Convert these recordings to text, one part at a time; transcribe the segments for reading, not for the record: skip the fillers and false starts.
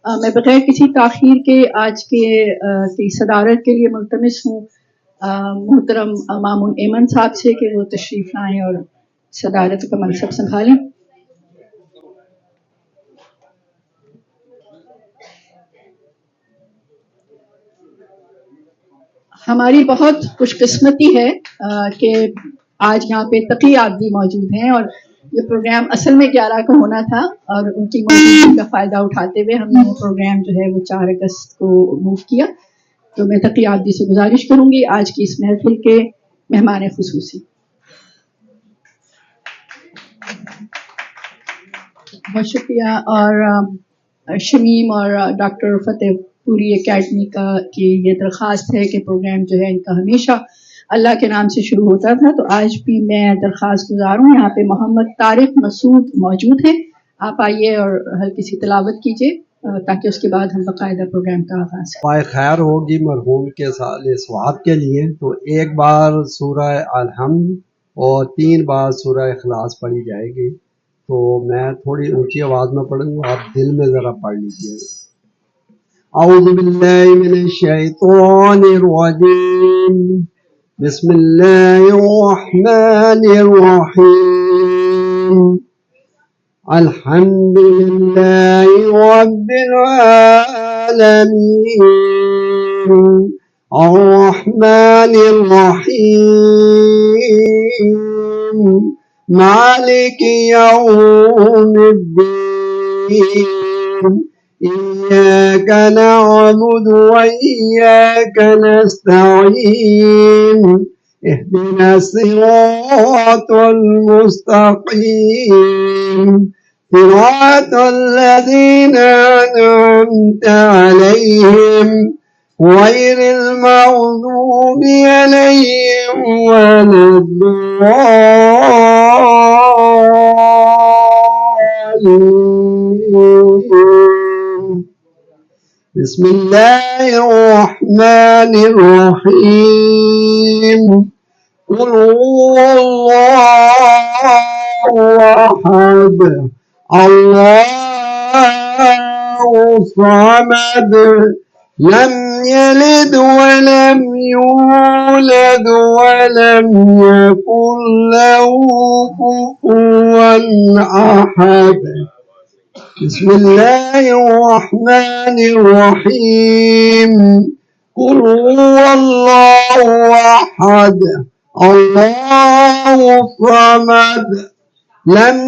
میں بغیر کسی تاخیر کے آج کی صدارت کے لیے ملتمس ہوں محترم مامون ایمن صاحب سے کہ وہ تشریف لائیں اور صدارت کا منصب سنبھالیں. ہماری بہت خوش قسمتی ہے کہ آج یہاں پہ تقی عابدی موجود ہیں، اور یہ پروگرام اصل میں 11 کو ہونا تھا، اور ان کی موجودگی کا فائدہ اٹھاتے ہوئے ہم نے وہ پروگرام جو ہے وہ 4 اگست کو موو کیا. تو میں تقی عابدی سے گزارش کروں گی آج کی اس محفل کے مہمان خصوصی. بہت شکریہ. اور شمیم اور ڈاکٹر فتح پوری اکیڈمی کی یہ درخواست ہے کہ پروگرام جو ہے ان کا ہمیشہ اللہ کے نام سے شروع ہوتا تھا، تو آج بھی میں درخواست گزار ہوں. یہاں پہ محمد طارق مسعود موجود ہیں، آپ آئیے اور ہلکی سی تلاوت کیجیے تاکہ اس کے بعد ہم باقاعدہ پروگرام کا آغاز کریں. دعائے خیر ہوگی مرحوم کے ثواب کے لیے، تو ایک بار سورہ الحمد اور 3 بار سورہ اخلاص پڑھی جائے گی. تو میں تھوڑی اونچی آواز میں پڑھوں گا، آپ دل میں ذرا پڑھ لیجیے. اعوذ باللہ من الشیطان الرجیم، بسم اللہ الرحمن الرحیم. الحمد للہ رب العالمین الرحمن الرحیم مالک یوم الدین إياك نعبد وإياك نستعين اهدنا الصراط المستقيم صراط الذين أنعمت عليهم غير المغضوب عليهم ولا الضالين. بسم الله الرحمن الرحيم. قل هو الله أحد الله الصمد لم يلد ولم يولد ولم يكن له كفوا أحد. بسم الله الرحمن الرحيم. قل هو الله أحد الله الصمد لم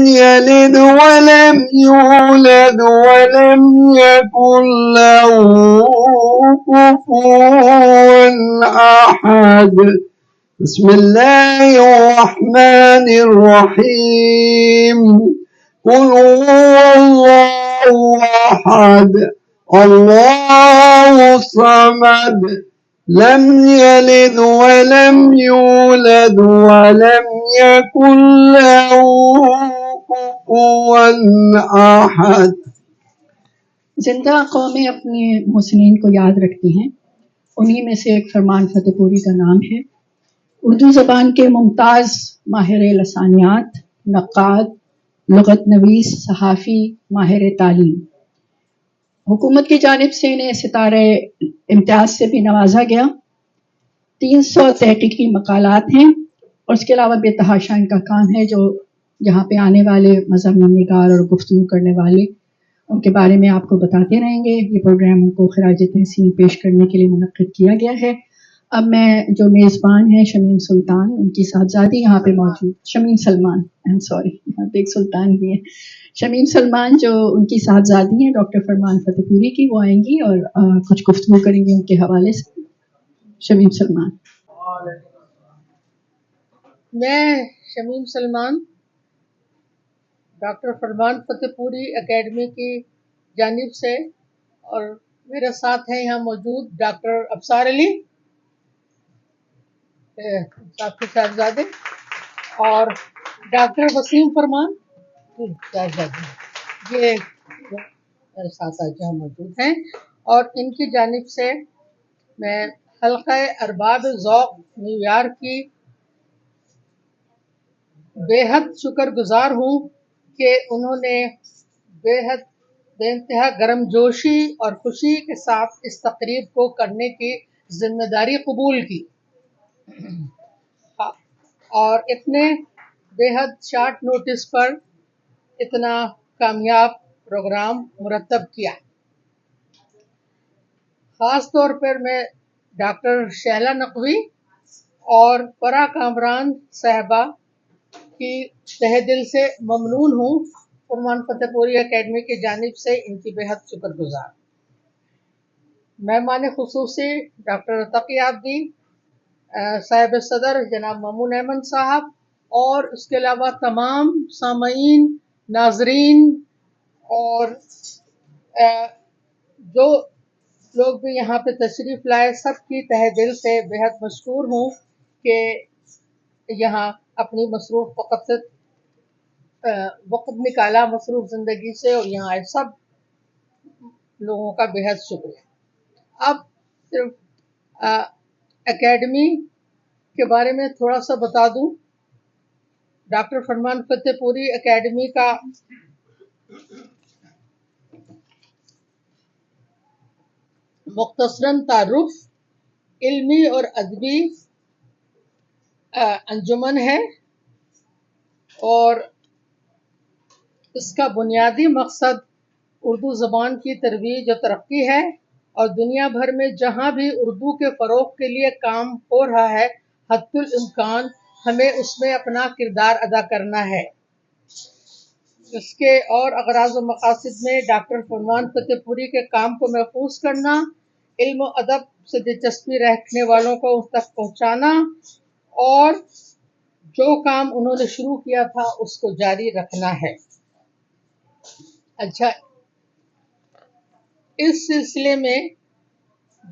يلد ولم يولد ولم يكن له كفوا أحد. بسم الله الرحمن الرحيم. قل هو الله أحد الله الصمد لم يلد ولم يولد ولم يكن له كفوا أحد. زندہ قومیں اپنے محسنین کو یاد رکھتی ہیں، انہی میں سے ایک فرمان فتح پوری کا نام ہے. اردو زبان کے ممتاز ماہر لسانیات، نقاد، لغت نویس، صحافی، ماہر تعلیم. حکومت کی جانب سے انہیں ستارہ امتیاز سے بھی نوازا گیا. 300 تحقیقی مقالات ہیں، اور اس کے علاوہ بے تحاشا ان کا کام ہے جو یہاں پہ آنے والے مضامین نگار اور گفتگو کرنے والے ان کے بارے میں آپ کو بتاتے رہیں گے. یہ پروگرام ان کو خراج تحسین پیش کرنے کے لیے منعقد کیا گیا ہے. اب میں جو میزبان ہیں شمیم سلطان، ان کی صاحبزادی یہاں پہ موجود، شمیم سلمان، یہاں پہ ایک سلطان بھی ہے، شمیم سلمان، جو ان کی صاحبزادی ہیں ڈاکٹر فرمان فتح پوری کی، وہ آئیں گی اور کچھ گفتگو کریں گے ان کے حوالے سے. شمیم سلمان. میں شمیم سلمان ڈاکٹر فرمان فتح پوری اکیڈمی کی جانب سے، اور میرے ساتھ ہیں یہاں موجود ڈاکٹر ابصار علی صاحبزادے اور ڈاکٹر وسیم فرمان صاحبزادے، یہ میرے ساتھ آج یہاں موجود ہیں. اور ان کی جانب سے میں حلقہ ارباب ذوق نیو یارک کی بے حد شکر گزار ہوں کہ انہوں نے بے حد بے انتہا گرم جوشی اور خوشی کے ساتھ اس تقریب کو کرنے کی ذمہ داری قبول کی اور اتنے بے حد شارٹ نوٹس پر اتنا کامیاب پروگرام مرتب کیا. خاص طور پر میں ڈاکٹر شیلا نقوی اور پرا کامران صاحبہ کی تہ دل سے ممنون ہوں. فرمان فتح پوری اکیڈمی کی جانب سے ان کی بے حد شکر گزار. مہمان خصوصی ڈاکٹر تقی عابدی، صاحب صدر جناب مامون احمد صاحب، اور اس کے علاوہ تمام سامعین، ناظرین اور جو لوگ بھی یہاں پہ تشریف لائے، سب کی تہ دل سے بے حد مشکور ہوں کہ یہاں اپنی مصروف وقت نکالا مصروف زندگی سے اور یہاں آئے. سب لوگوں کا بے حد شکریہ. اب صرف اکیڈمی کے بارے میں تھوڑا سا بتا دوں. ڈاکٹر فرمان فتح پوری اکیڈمی کا مختصراً تعارف علمی اور ادبی انجمن ہے اور اس کا بنیادی مقصد اردو زبان کی ترویج و ترقی ہے اور دنیا بھر میں جہاں بھی اردو کے فروغ کے لیے کام ہو رہا ہے، حد الامکان ہمیں اس میں اپنا کردار ادا کرنا ہے. اس کے اور اغراض و مقاصد میں ڈاکٹر فرمان فتح پوری کے کام کو محفوظ کرنا، علم و ادب سے دلچسپی رکھنے والوں کو اس تک پہنچانا اور جو کام انہوں نے شروع کیا تھا اس کو جاری رکھنا ہے. اچھا، اس سلسلے میں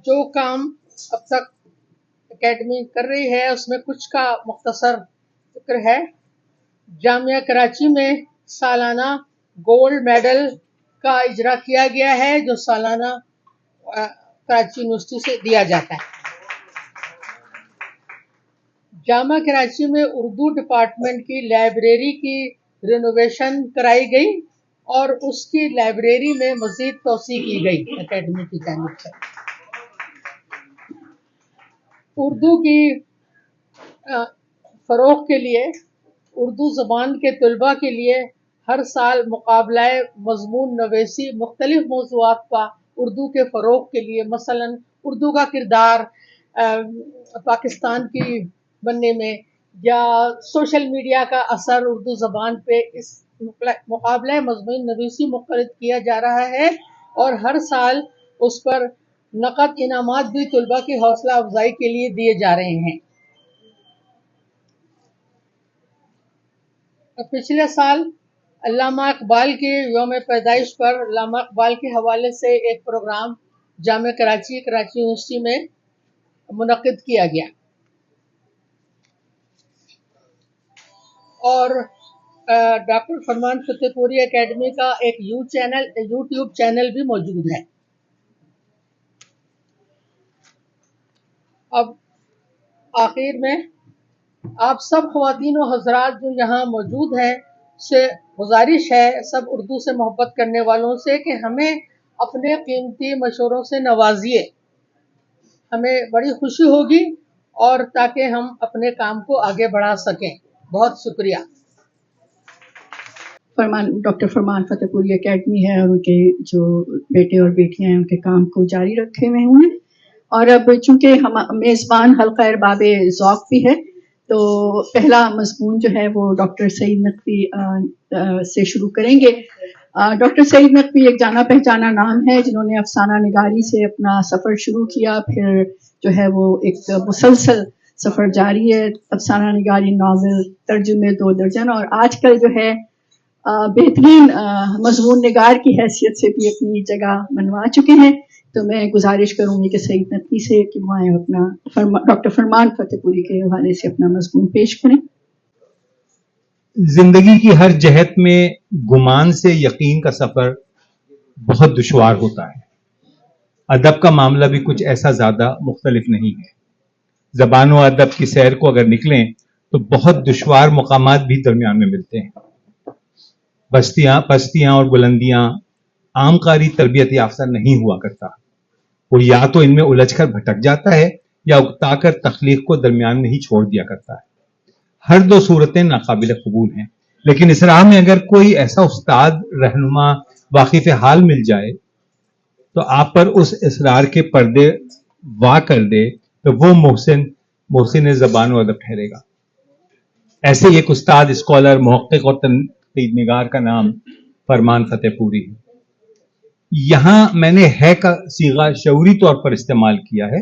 جو کام اب تک اکیڈمی کر رہی ہے اس میں کچھ کا مختصر ذکر ہے. جامعہ کراچی میں سالانہ گولڈ میڈل کا اجرا کیا گیا ہے جو سالانہ کراچی یونیورسٹی سے دیا جاتا ہے. جامعہ کراچی میں اردو ڈپارٹمنٹ کی لائبریری کی رینوویشن کرائی گئی اور اس کی لائبریری میں مزید توسیع کی گئی اکیڈمی کی جانب سے. اردو کی فروغ کے لیے اردو زبان کے طلباء کے لیے ہر سال مقابلہ مضمون نویسی مختلف موضوعات کا اردو کے فروغ کے لیے، مثلا اردو کا کردار پاکستان کی بننے میں یا سوشل میڈیا کا اثر اردو زبان پہ، اس مقابلہ مضمون نویسی منعقد کیا جا رہا ہے اور ہر سال اس پر نقد انعامات بھی طلباء کی حوصلہ افزائی کے لیے دیے جا رہے ہیں. پچھلے سال علامہ اقبال کے یوم پیدائش پر علامہ اقبال کے حوالے سے ایک پروگرام جامعہ کراچی یونیورسٹی میں منعقد کیا گیا اور ڈاکٹر فرمان فتح پوری اکیڈمی کا ایک یوٹیوب چینل بھی موجود ہے. اب آخر میں آپ سب خواتین و حضرات جو یہاں موجود ہیں سے گزارش ہے، سب اردو سے محبت کرنے والوں سے، کہ ہمیں اپنے قیمتی مشوروں سے نوازیے. ہمیں بڑی خوشی ہوگی اور تاکہ ہم اپنے کام کو آگے بڑھا سکیں. بہت شکریہ. ڈاکٹر فرمان فتح پوری اکیڈمی ہے اور ان کے جو بیٹے اور بیٹیاں ہیں ان کے کام کو جاری رکھے ہوئے ہیں. اور اب چونکہ ہم میزبان حلقہ ارباب ذوق بھی ہے تو پہلا مضمون جو ہے وہ ڈاکٹر سعید نقوی سے شروع کریں گے. ڈاکٹر سعید نقوی ایک جانا پہچانا نام ہے جنہوں نے افسانہ نگاری سے اپنا سفر شروع کیا، پھر جو ہے وہ ایک مسلسل سفر جاری ہے. افسانہ نگاری، ناول، ترجمے 2 درجن، اور آج کل جو ہے بہترین مضمون نگار کی حیثیت سے بھی اپنی جگہ منوا چکے ہیں. تو میں گزارش کروں گی کہ سعید نقوی سے کہ وہ آئیں اپنا ڈاکٹر فرمان فتح پوری کے حوالے سے اپنا مضمون پیش کریں. زندگی کی ہر جہت میں گمان سے یقین کا سفر بہت دشوار ہوتا ہے. ادب کا معاملہ بھی کچھ ایسا زیادہ مختلف نہیں ہے. زبان و ادب کی سیر کو اگر نکلیں تو بہت دشوار مقامات بھی درمیان میں ملتے ہیں. پستیاں اور بلندیاں، عام قاری تربیت یافتہ نہیں ہوا کرتا. وہ یا تو ان میں الجھ کر بھٹک جاتا ہے یا اکتا کر تخلیق کو درمیان میں ہی چھوڑ دیا کرتا ہے. ہر دو صورتیں ناقابل قبول ہیں، لیکن اس راہ میں اگر کوئی ایسا استاد، رہنما، واقف حال مل جائے تو آپ پر اس اسرار کے پردے وا کر دے تو وہ محسن زبان و ادب ٹھہرے گا. ایسے ایک استاد، اسکالر، محقق اور تنقید نگار کا نام فرمان فتح پوری ہے. یہاں میں نے ہے کا صیغہ شعوری طور پر استعمال کیا ہے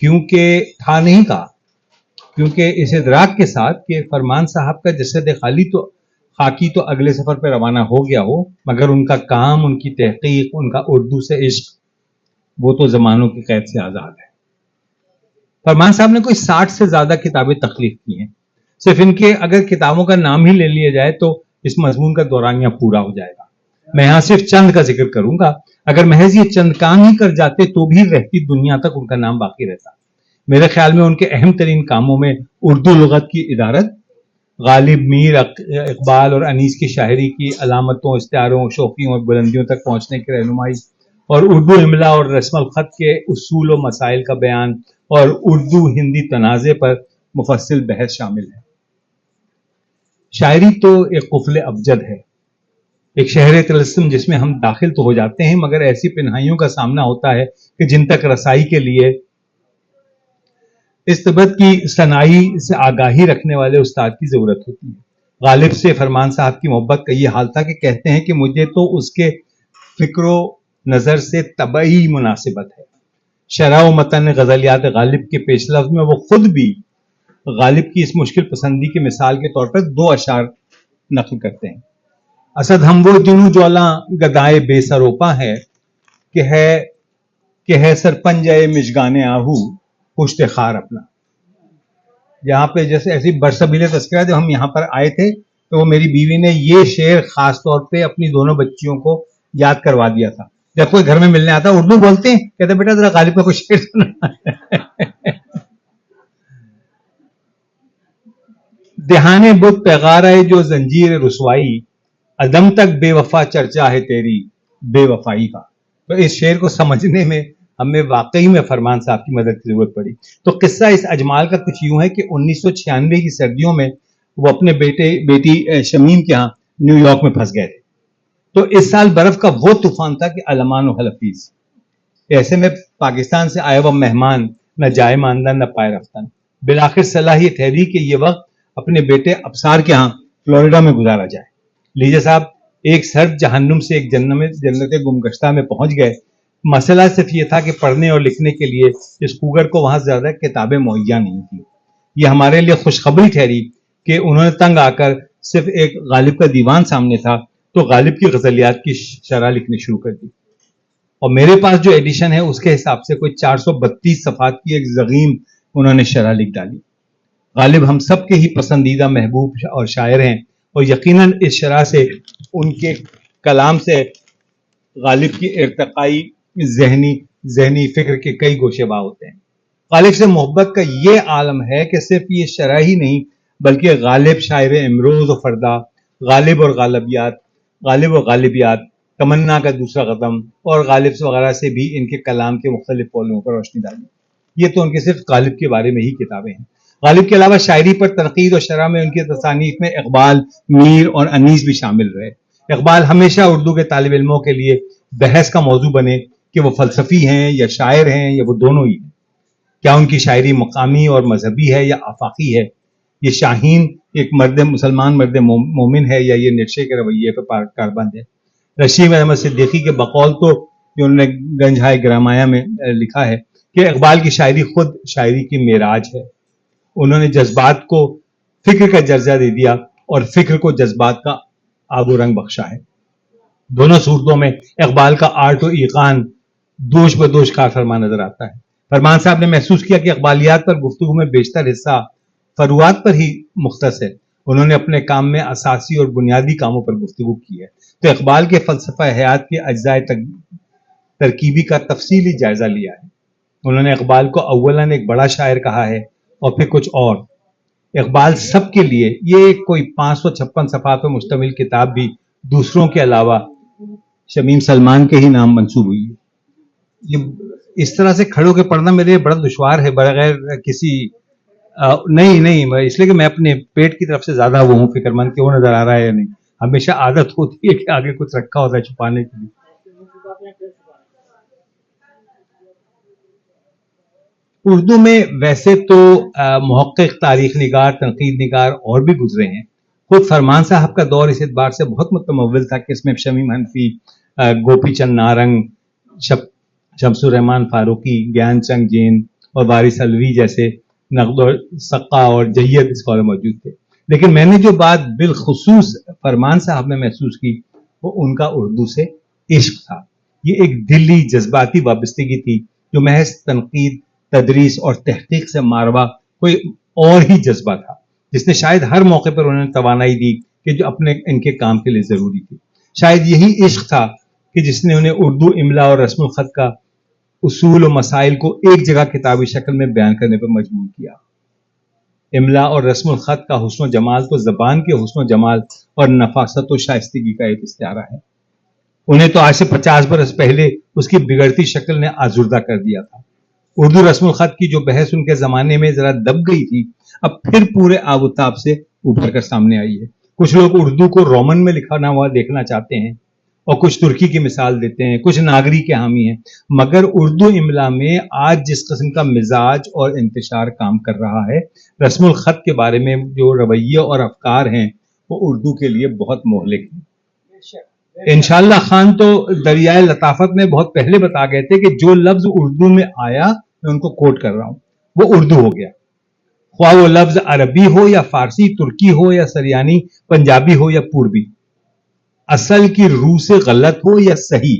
کیونکہ تھا نہیں کہا، کیونکہ اس ادراک کے ساتھ کہ فرمان صاحب کا جسد خاکی تو اگلے سفر پہ روانہ ہو گیا ہو، مگر ان کا کام، ان کی تحقیق، ان کا اردو سے عشق، وہ تو زمانوں کی قید سے آزاد ہے. فرمان صاحب نے کوئی 60 سے زیادہ کتابیں تخلیق کی ہیں. صرف ان کے اگر کتابوں کا نام ہی لے لیا جائے تو اس مضمون کا دورانیہ پورا ہو جائے گا. میں یہاں صرف چند کا ذکر کروں گا. اگر محض یہ چند کام ہی کر جاتے تو بھی رہتی دنیا تک ان کا نام باقی رہتا. میرے خیال میں ان کے اہم ترین کاموں میں اردو لغت کی ادارت، غالب، میر، اقبال اور انیس کی شاعری کی علامتوں، استعاروں، شوخیوں اور بلندیوں تک پہنچنے کی رہنمائی، اور اردو املا اور رسم الخط کے اصول و مسائل کا بیان، اور اردو ہندی تنازع پر مفصل بحث شامل ہے. شاعری تو ایک قفل ابجد ہے، ایک شہر طلسم جس میں ہم داخل تو ہو جاتے ہیں مگر ایسی پنہائیوں کا سامنا ہوتا ہے کہ جن تک رسائی کے لیے اس طبقت کی صناعی سے آگاہی رکھنے والے استاد کی ضرورت ہوتی ہے. غالب سے فرمان صاحب کی محبت کا یہ حال تھا کہ کہتے ہیں کہ مجھے تو اس کے فکر و نظر سے طبعی مناسبت ہے. شرح و متن غزلیات غالب کے پیش لفظ میں وہ خود بھی غالب کی اس مشکل پسندی کی مثال کے طور پر 2 اشعار نقل کرتے ہیں. اسد ہم وہ جنو جولاں گدائے بے سروپا ہے کہ ہے سرپنجے مشگانے آہو پشت خار اپنا. یہاں پہ جیسے ایسی برسبیل تذکرہ جب ہم یہاں پر آئے تھے تو وہ میری بیوی نے یہ شعر خاص طور پہ اپنی دونوں بچیوں کو یاد کروا دیا تھا. جب کوئی گھر میں ملنے آتا اردو بولتے ہیں، کہتے بیٹا ذرا غالب کا کوئی شعر سنا. دہانے بت پیغارے جو زنجیر رسوائی، عدم تک بے وفا چرچا ہے تیری بے وفائی کا. تو اس شعر کو سمجھنے میں ہمیں واقعی میں فرمان صاحب کی مدد کی ضرورت پڑی. تو قصہ اس اجمال کا کچھ یوں ہے کہ 1996 کی سردیوں میں وہ اپنے بیٹی شمیم کے ہاں نیو یارک میں پھنس گئے تھے. تو اس سال برف کا وہ طوفان تھا کہ علمان و حلفیظ. ایسے میں پاکستان سے آیا ہوا مہمان نہ جائے ماندہ نہ پائے رفتن. بالآخر صلاح یہ ٹھہری کہ یہ وقت اپنے بیٹے ابصار کے ہاں فلوریڈا میں گزارا جائے. لیجیے صاحب، ایک سرد جہنم سے ایک جنت گمگشتہ میں پہنچ گئے. مسئلہ صرف یہ تھا کہ پڑھنے اور لکھنے کے لیے اس کوگر کو وہاں زیادہ کتابیں مہیا نہیں تھیں. یہ ہمارے لیے خوشخبری ٹھہری کہ انہوں نے تنگ آ کر صرف ایک غالب کا دیوان سامنے تھا تو غالب کی غزلیات کی شرح لکھنی شروع کر دی. اور میرے پاس جو ایڈیشن ہے اس کے حساب سے کوئی 432 صفحات کی ایک ضخیم انہوں نے شرح لکھ ڈالی. غالب ہم سب کے ہی پسندیدہ محبوب اور شاعر ہیں، اور یقیناً اس شرح سے ان کے کلام سے غالب کی ارتقائی ذہنی فکر کے کئی گوشے باں ہوتے ہیں. غالب سے محبت کا یہ عالم ہے کہ صرف یہ شرح ہی نہیں بلکہ غالب شاعر امروز و فردا، غالب اور غالبیات، تمنا کا دوسرا قدم اور غالب وغیرہ سے بھی ان کے کلام کے مختلف پہلوؤں پر روشنی ڈالی. یہ تو ان کے صرف غالب کے بارے میں ہی کتابیں ہیں. غالب کے علاوہ شاعری پر تنقید اور شرح میں ان کی تصانیف میں اقبال، میر اور انیس بھی شامل رہے. اقبال ہمیشہ اردو کے طالب علموں کے لیے بحث کا موضوع بنے کہ وہ فلسفی ہیں یا شاعر ہیں یا وہ دونوں ہی ہیں. کیا ان کی شاعری مقامی اور مذہبی ہے یا آفاقی ہے؟ یہ شاہین ایک مسلمان مرد مومن ہے یا یہ نقشے کے رویے پر کاربند ہے؟ رشید احمد صدیقی کے بقول تو جو انہوں نے گنجہائے گرامایا میں لکھا ہے کہ اقبال کی شاعری خود شاعری کی معراج ہے. انہوں نے جذبات کو فکر کا درجہ دے دیا اور فکر کو جذبات کا آب و رنگ بخشا ہے. دونوں صورتوں میں اقبال کا آرٹ و ایقان دوش بدوش کار فرما نظر آتا ہے. فرمان صاحب نے محسوس کیا کہ اقبالیات پر گفتگو میں بیشتر حصہ فروعات پر ہی مختص ہے. انہوں نے اپنے کام میں اساسی اور بنیادی کاموں پر گفتگو کی ہے. تو اقبال کے فلسفہ حیات کے اجزاء ترکیبی کا تفصیلی جائزہ لیا ہے. انہوں نے اقبال کو اولاً ایک بڑا شاعر کہا ہے اور پھر کچھ اور. اقبال سب کے لیے یہ کوئی 556 صفحات پر مشتمل کتاب بھی دوسروں کے علاوہ शमीम सलमान के ही नाम मंसूब हुई है. ये इस तरह से खड़े होकर पढ़ना मेरे लिए बड़ा दुश्वार है बगैर किसी नहीं, इसलिए कि मैं अपने पेट की तरफ से ज्यादा वो हूँ फिक्रमंद कि वो नजर आ रहा है या नहीं. हमेशा आदत होती है कि आगे कुछ रखा होता है छुपाने के लिए. उर्दू में वैसे तो मुहक्किक, तारीख निगार, तनकीद निगार और भी गुजरे हैं. खुद फरमान साहब का दौर इस एतबार से बहुत मुतमव्विल था कि इसमें शमीम हनफी, गोपी चंद नारंग, शमसुर रहमान फारूकी, ज्ञान चंद जैन और वारिस अलवी जैसे नक़द और सक्का और जय्यद स्कॉलर मौजूद थे. लेकिन मैंने जो बात बिलखुसूस फरमान साहब में महसूस की वो उनका उर्दू से इश्क था. ये एक दिली जज्बाती वाबस्तगी थी जो महज तनकीद, तदरीस और तहकीक से मारवा कोई और ही जज्बा था जिसने शायद हर मौके पर उन्हें तवानाई दी कि जो अपने इनके काम के लिए जरूरी थी. शायद यही इश्क था कि जिसने उन्हें उर्दू इमला और रस्मुल खत का उसूल और मसाइल को एक जगह किताबी शक्ल में बयान करने पर मजबूर किया. इमला और रस्मुल खत का हुस्न जमाल तो जबान के हुस्न जमाल और नफासत और शाइस्तगी का एक इस्तिआरा है. उन्हें तो आज से 50 बरस पहले उसकी बिगड़ती शक्ल ने आजुर्दा कर दिया था. उर्दू रस्मुल खत की जो बहस उनके जमाने में जरा दब गई थी अब फिर पूरे आबुताब से उभर कर सामने आई है. कुछ लोग उर्दू को रोमन में लिखा हुआ देखना चाहते हैं और कुछ तुर्की की मिसाल देते हैं, कुछ नागरी के हामी हैं. मगर उर्दू इमला में आज जिस किस्म का मिजाज और इंतशार काम कर रहा है, रस्मुल खत के बारे में जो रवैये और अफकार हैं वो उर्दू के लिए बहुत मोहलिक हैं. इंशाअल्लाह खान तो दरियाए लताफत में बहुत पहले बता गए थे कि जो लफ्ज उर्दू में आया, मैं उनको कोट कर रहा हूं, वो उर्दू हो गया. ख्वाह वो लफ्ज अरबी हो या फारसी, तुर्की हो या सरियानी, पंजाबी हो या पूर्वी, असल की रूह से गलत हो या सही,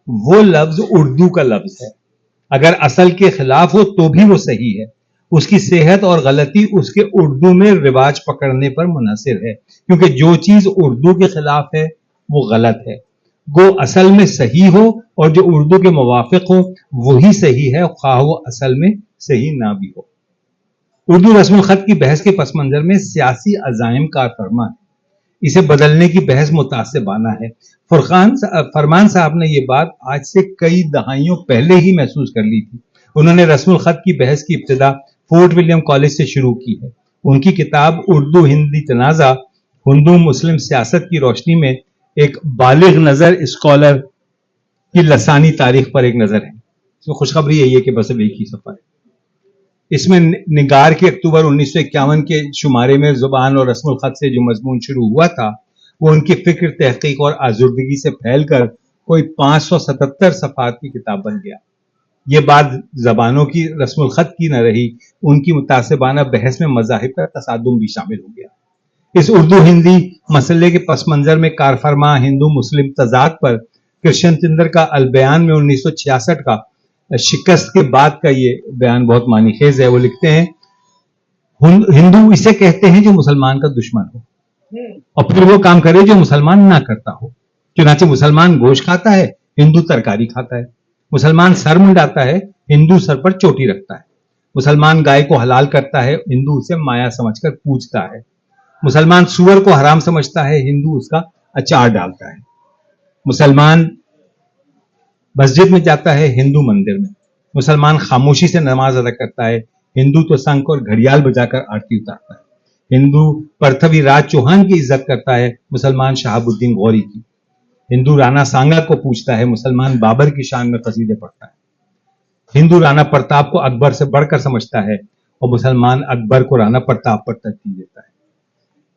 वो लफ्ज उर्दू का लफ्ज है. अगर असल के खिलाफ हो तो भी वो सही है. उसकी सेहत और गलती उसके उर्दू में रिवाज पकड़ने पर मुनहसिर है, क्योंकि जो चीज उर्दू के खिलाफ है वो गलत है. गो असल में सही हो और जो उर्दू के मुवाफिक हो वही सही है, ख्वाह वो असल में सही ना भी हो. उर्दू रस्मुल खत की बहस के पस मंजर में सियासी अजाइम कारफरमा है. इसे बदलने की बहस मुतासिबाना है. फरमान साहब ने ये बात आज से कई दहाइयों पहले ही महसूस कर ली थी. उन्होंने रस्मुल खत की बहस की इब्तिदा फोर्ट विलियम कॉलेज से शुरू की है. उनकी किताब उर्दू हिंदी तनाजा हिंदू मुस्लिम सियासत की रोशनी में एक बालिग नजर स्कॉलर की लसानी तारीख पर एक नजर है. इसमें खुशखबरी यही है कि बस अब एक ही सफर है. इसमें निगार के अक्टूबर 1951 के शुमारे में जुबान और रस्मुल खत से जो मजमून शुरू हुआ था वो उनकी फिक्र, तहकीक और आजुर्दगी से फैलकर कोई 577 सफात की किताब बन गया. ये बात जबानों की रस्मुल खत की न रही, उनकी मुतासिबाना बहस में मजाहिब का तसादुम भी शामिल हो गया. इस उर्दू हिंदी मसले के पस मंजर में कारफरमा हिंदू मुस्लिम तजाद पर कृष्ण चंद्र का अलबयान में 1966 का शिकस्त के बाद का ये बयान बहुत मानीखेज है. वो लिखते हैं, हिंदू इसे कहते हैं जो मुसलमान का दुश्मन हो और फिर वो काम करे जो मुसलमान ना करता हो. चुनाचे मुसलमान गोश्त खाता है, हिंदू तरकारी खाता है. मुसलमान सर मुंडाता है, हिंदू सर पर चोटी रखता है. मुसलमान गाय को हलाल करता है, हिंदू उसे माया समझकर पूजता है. मुसलमान सूअर को हराम समझता है, हिंदू उसका अचार डालता है. मुसलमान मस्जिद में जाता है, हिंदू मंदिर में. मुसलमान खामोशी से नमाज अदा करता है, हिंदू तो शंख और घड़ियाल बजाकर आरती उतारता है. हिंदू पृथ्वी राज चौहान की इज्जत करता है, मुसलमान शहाबुद्दीन गौरी की. हिंदू राणा सांगा को पूछता है, मुसलमान बाबर की शान में कसीदे पढ़ता है. हिंदू राणा प्रताप को अकबर से बढ़कर समझता है और मुसलमान अकबर को राणा प्रताप पर तरजीह देता है.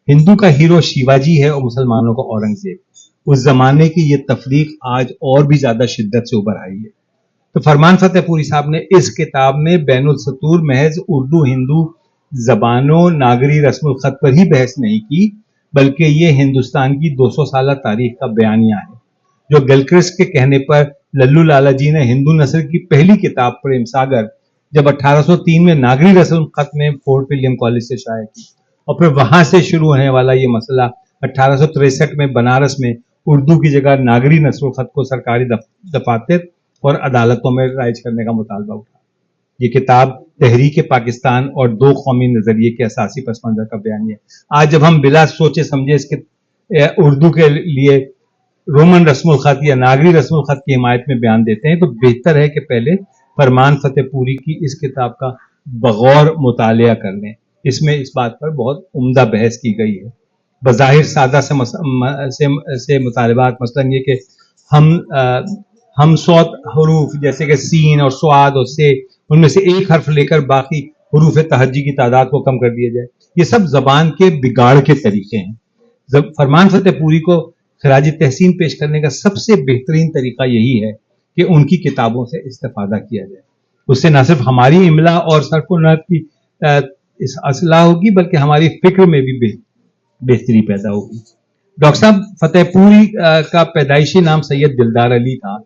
हिंदू का हीरो शिवाजी है और मुसलमानों का औरंगजेब. उस जमाने की ये तफरीक आज और भी ज्यादा शिद्दत से उभर आई है. तो फरमान फतेहपुरी साहब ने इस किताब में बैनुल सतूर महज उर्दू हिंदू जबानों नागरी रस्मुल खत पर ही बहस नहीं की, बल्कि ये हिंदुस्तान की 200 साल तारीख का बयानिया है. जो गिलक्रिस्ट के कहने पर लल्लू लाला जी ने हिंदू नस्ल की पहली किताब प्रेम सागर जब 1803 में नागरी रस्मुल खत में फोर्ट विलियम कॉलेज से शाया की और फिर वहां से शुरू होने वाला ये मसला 1863 में बनारस में उर्दू की जगह नागरी नस्ल खत को सरकारी दफातर और अदालतों में राइज करने का मुतालबा उठा. ये किताब तहरीक पाकिस्तान और दो कौमी नजरिए के असासी पस मंजर का बयान है. आज जब हम बिला सोचे समझे इसके उर्दू के लिए रोमन रस्म उल खत या नागरी रस्म उल खत की हिमायत में बयान देते हैं, तो बेहतर है कि पहले फरमान फतेहपुरी की इस किताब का बगौर मुतालिया कर लें। इसमें इस बात पर बहुत उम्दा बहस की गई है। बज़ाहिर सादा से मुतालबात मसलन ये कि हम सौत हरूफ जैसे कि सीन और स्वाद और से, उनमें से एक हर्फ लेकर बाकी हरूफ तहज्जी की तादाद को कम कर दिया जाए, ये सब जबान के बिगाड़ के तरीके हैं। फरमान फतेहपुरी को खराज तहसीन पेश करने का सबसे बेहतरीन तरीका यही है कि उनकी किताबों से इस्तेफादा किया जाए। उससे न सिर्फ हमारी इमला और सर्फ व नहत की असलाह होगी, बल्कि हमारी फिक्र में भी बेहतरी पैदा होगी। डॉक्टर साहब फतेहपुरी का पैदाइशी नाम सैयद दिलदार अली था।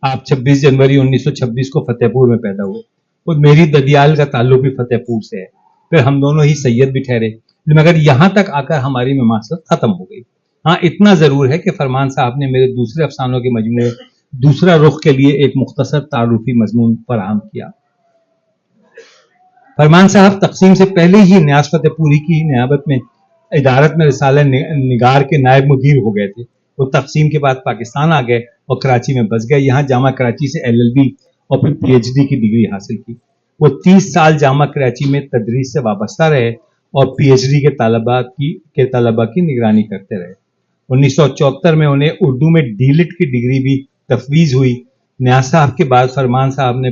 आप 26 जनवरी 1926 को फतेहपुर में पैदा हुए और मेरी ददियाल का ताल्लुक भी फतेहपुर से है। फिर हम दोनों ही सैयद भी ठहरे, मगर यहाँ तक आकर हमारी ममासत खत्म हो गई। हाँ, इतना जरूर है कि फरमान साहब ने मेरे दूसरे अफसानों के मजमूए दूसरा रुख के लिए एक मुख्तसर तारुफी मजमून फराहम किया। फरमान साहब तकसीम से पहले ही न्यास फतेहपुरी की नियाबत में इदारत में रिसाला निगार के नायब मुदीर हो गए थे। वो तकसीम के बाद पाकिस्तान आ गए और कराची में बस गए। यहाँ जामा कराची से LLB और फिर PhD की डिग्री हासिल की। वो 30 साल जामा कराची में तदरीस से वाबस्ता रहे और PhD के तलबा की निगरानी करते रहे। 1974 में उन्हें उर्दू में D.Litt की डिग्री भी तफवीज़ हुई। न्यास साहब के बाद फरमान साहब ने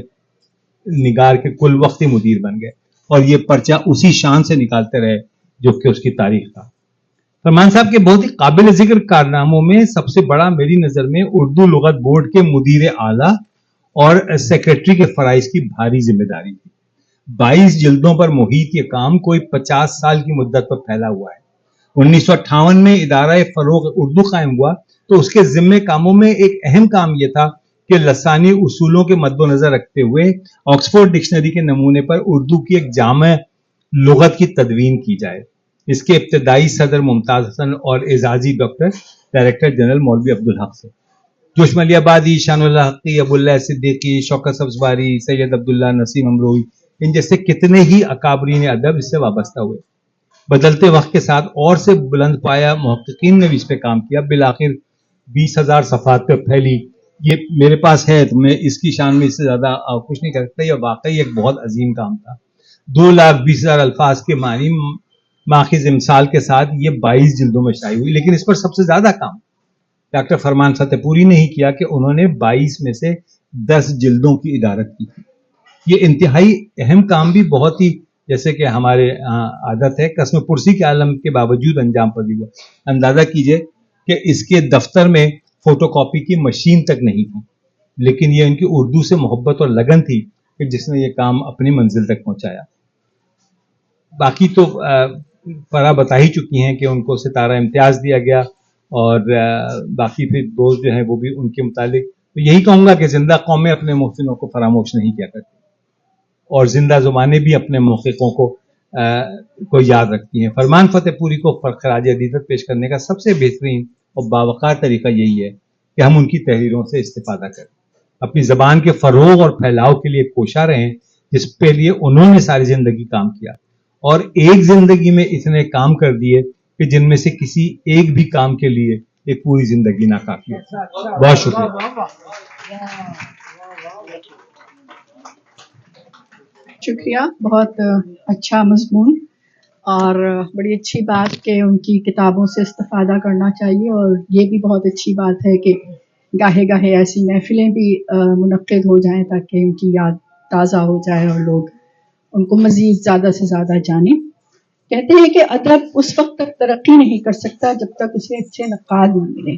निगार के कुल वक्ती मुदीर बन गए और ये पर्चा उसी शान से निकालते रहे जो कि उसकी तारीख था। फरमान साहब के बहुत ही काबिल जिक्र कारनामों में सबसे बड़ा मेरी नज़र में उर्दू लुगत बोर्ड के मुदीर आला और सेक्रेटरी के फराइज की भारी जिम्मेदारी थी। 22 जिल्दों पर मुहित ये काम कोई 50 साल की मुद्दत पर फैला हुआ है। 1958 में इदारा फरोग उर्दू कायम हुआ तो उसके जिम्मे कामों में एक अहम काम यह था कि लसानी उसूलों के मद्देनजर रखते हुए ऑक्सफोर्ड डिक्शनरी के नमूने पर उर्दू की एक जामे लुगत की तदवीन की जाए। इसके इब्तदाई सदर मुमताज हसन और एजाजी डॉक्टर डायरेक्टर जनरल मौलवी अब्दुल हक से। जोश मलियाबादी, शानुल्लाह हक़ी, अबुल्लाह सिद्दीकी, शौकत सब्ज़वारी, सैयद अब्दुल्ला, नसीम अमरोही, इन जैसे कितने ही अकाबरीन अदब इससे वाबस्ता हुए। बदलते वक्त के साथ और से बुलंद पाया मुहक्किकीन ने भी इस पे काम किया। बिलाखिर 20,000 सफ़ात पे फैली। ये मेरे पास है तो मैं इसकी शान में इससे ज्यादा कुछ नहीं कर सकता। यह वाकई एक बहुत अजीम काम था। 2,20,000 अल्फाज के मानी माखिज इमसाल के साथ ये 22 जिल्दों में शाई हुई। लेकिन इस पर सबसे ज्यादा काम डॉक्टर फरमान फतेहपुरी ने ही किया कि उन्होंने 22 में से 10 जिल्दों की इदारत की थी। ये इंतहाई अहम काम भी बहुत ही, जैसे कि हमारे आदत है, कसम पुरसी के आलम के बावजूद अंजाम पजीर हुआ। अंदाजा कीजिए कि इसके दफ्तर में फोटोकॉपी की मशीन तक नहीं थी, लेकिन ये उनकी उर्दू से मोहब्बत और लगन थी कि जिसने ये काम अपनी मंजिल तक पहुंचाया। बाकी तो फरा बता ही चुकी हैं कि उनको सितारा इम्तियाज दिया गया और बाकी फिर दोस्त जो हैं वो भी उनके मुतालिक। तो यही कहूँगा कि जिंदा कौमें अपने मोहसिनों को फरामोश नहीं किया करती और जिंदा ज़ुबानें भी अपने मौक़िक़ों को याद रखती हैं। फरमान फतेहपुरी को खराज अक़ीदत पेश करने का सबसे बेहतरीन और बावकार तरीका यही है कि हम उनकी तहरीरों से इस्तिफादा करें, अपनी ज़बान के फ़रोग़ और फैलाव के लिए कोशा रहें जिसके लिए उन्होंने सारी ज़िंदगी काम किया और एक ज़िंदगी में इतने काम कर दिए कि जिनमें से किसी एक भी काम के लिए एक पूरी ज़िंदगी नाकाफी है। बहुत शुक्रिया। शुक्रिया, बहुत अच्छा मज़मून और बड़ी अच्छी बात कि उनकी किताबों से इस्तिफादा करना चाहिए। और ये भी बहुत अच्छी बात है कि गाहे गाहे ऐसी महफिलें भी मुनक्किद हो जाएं ताकि उनकी याद ताज़ा हो जाए और लोग उनको मज़ीद ज़्यादा से ज़्यादा जानें। कहते हैं कि अदब उस वक्त तक तरक्की नहीं कर सकता जब तक उसे अच्छे नक्काद न मिले,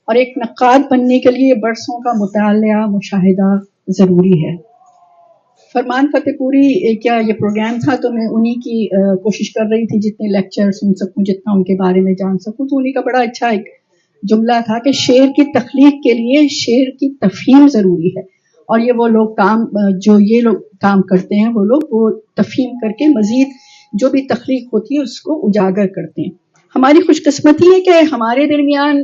और एक नक्काद बनने के लिए बरसों का मुतालिया मुशाहिदा ज़रूरी है। फरमान फतेहपुरी क्या ये प्रोग्राम था तो मैं उन्हीं की कोशिश कर रही थी जितने लेक्चर सुन सकूं, जितना उनके बारे में जान सकूं। तो उन्हीं का बड़ा अच्छा एक जुमला था कि शेर की तख्लीक के लिए शेर की तफहीम ज़रूरी है, और ये वो लोग काम जो ये लोग काम करते हैं वो तफहीम करके मज़ीद जो भी तख्लीक होती है उसको उजागर करते हैं। हमारी खुशकिस्मती है कि हमारे दरमियान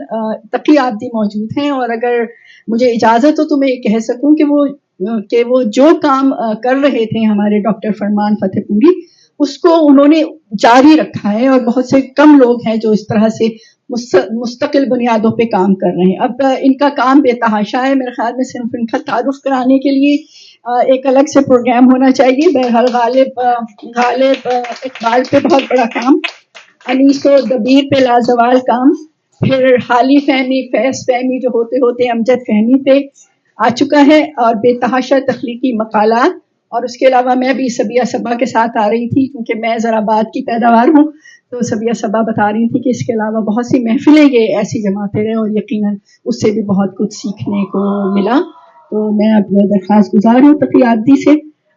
तकी आबदी मौजूद हैं, और अगर मुझे इजाज़त हो तो मैं ये कह सकूं कि वो जो काम कर रहे थे हमारे डॉक्टर फरमान फतेहपुरी, उसको उन्होंने जारी रखा है। और बहुत से कम लोग हैं जो इस तरह से مستقل بنیادوں پہ کام کر رہے ہیں. اب ان کا کام بے تحاشا ہے. میرے خیال میں صرف ان کا تعارف کرانے کے لیے ایک الگ سے پروگرام ہونا چاہیے. بہرحال غالب اقبال پہ بہت بڑا کام، انیس و دبیر پہ لازوال کام، پھر حالی فہمی، فیض فہمی جو ہوتے ہوتے امجد فہمی پہ آ چکا ہے، اور بے تحاشا تخلیقی مقالات. اور اس کے علاوہ میں بھی سبیہ صبا کے ساتھ آ رہی تھی، کیونکہ میں ذرا بعد کی پیداوار ہوں، تو سبیہ صبا بتا رہی تھی کہ اس کے علاوہ بہت سی محفلیں یہ ایسی جماتے رہے، اور یقیناً اس سے بھی بہت کچھ سیکھنے کو ملا. تو میں اب درخواست گزار ہوں تقی عابدی سے،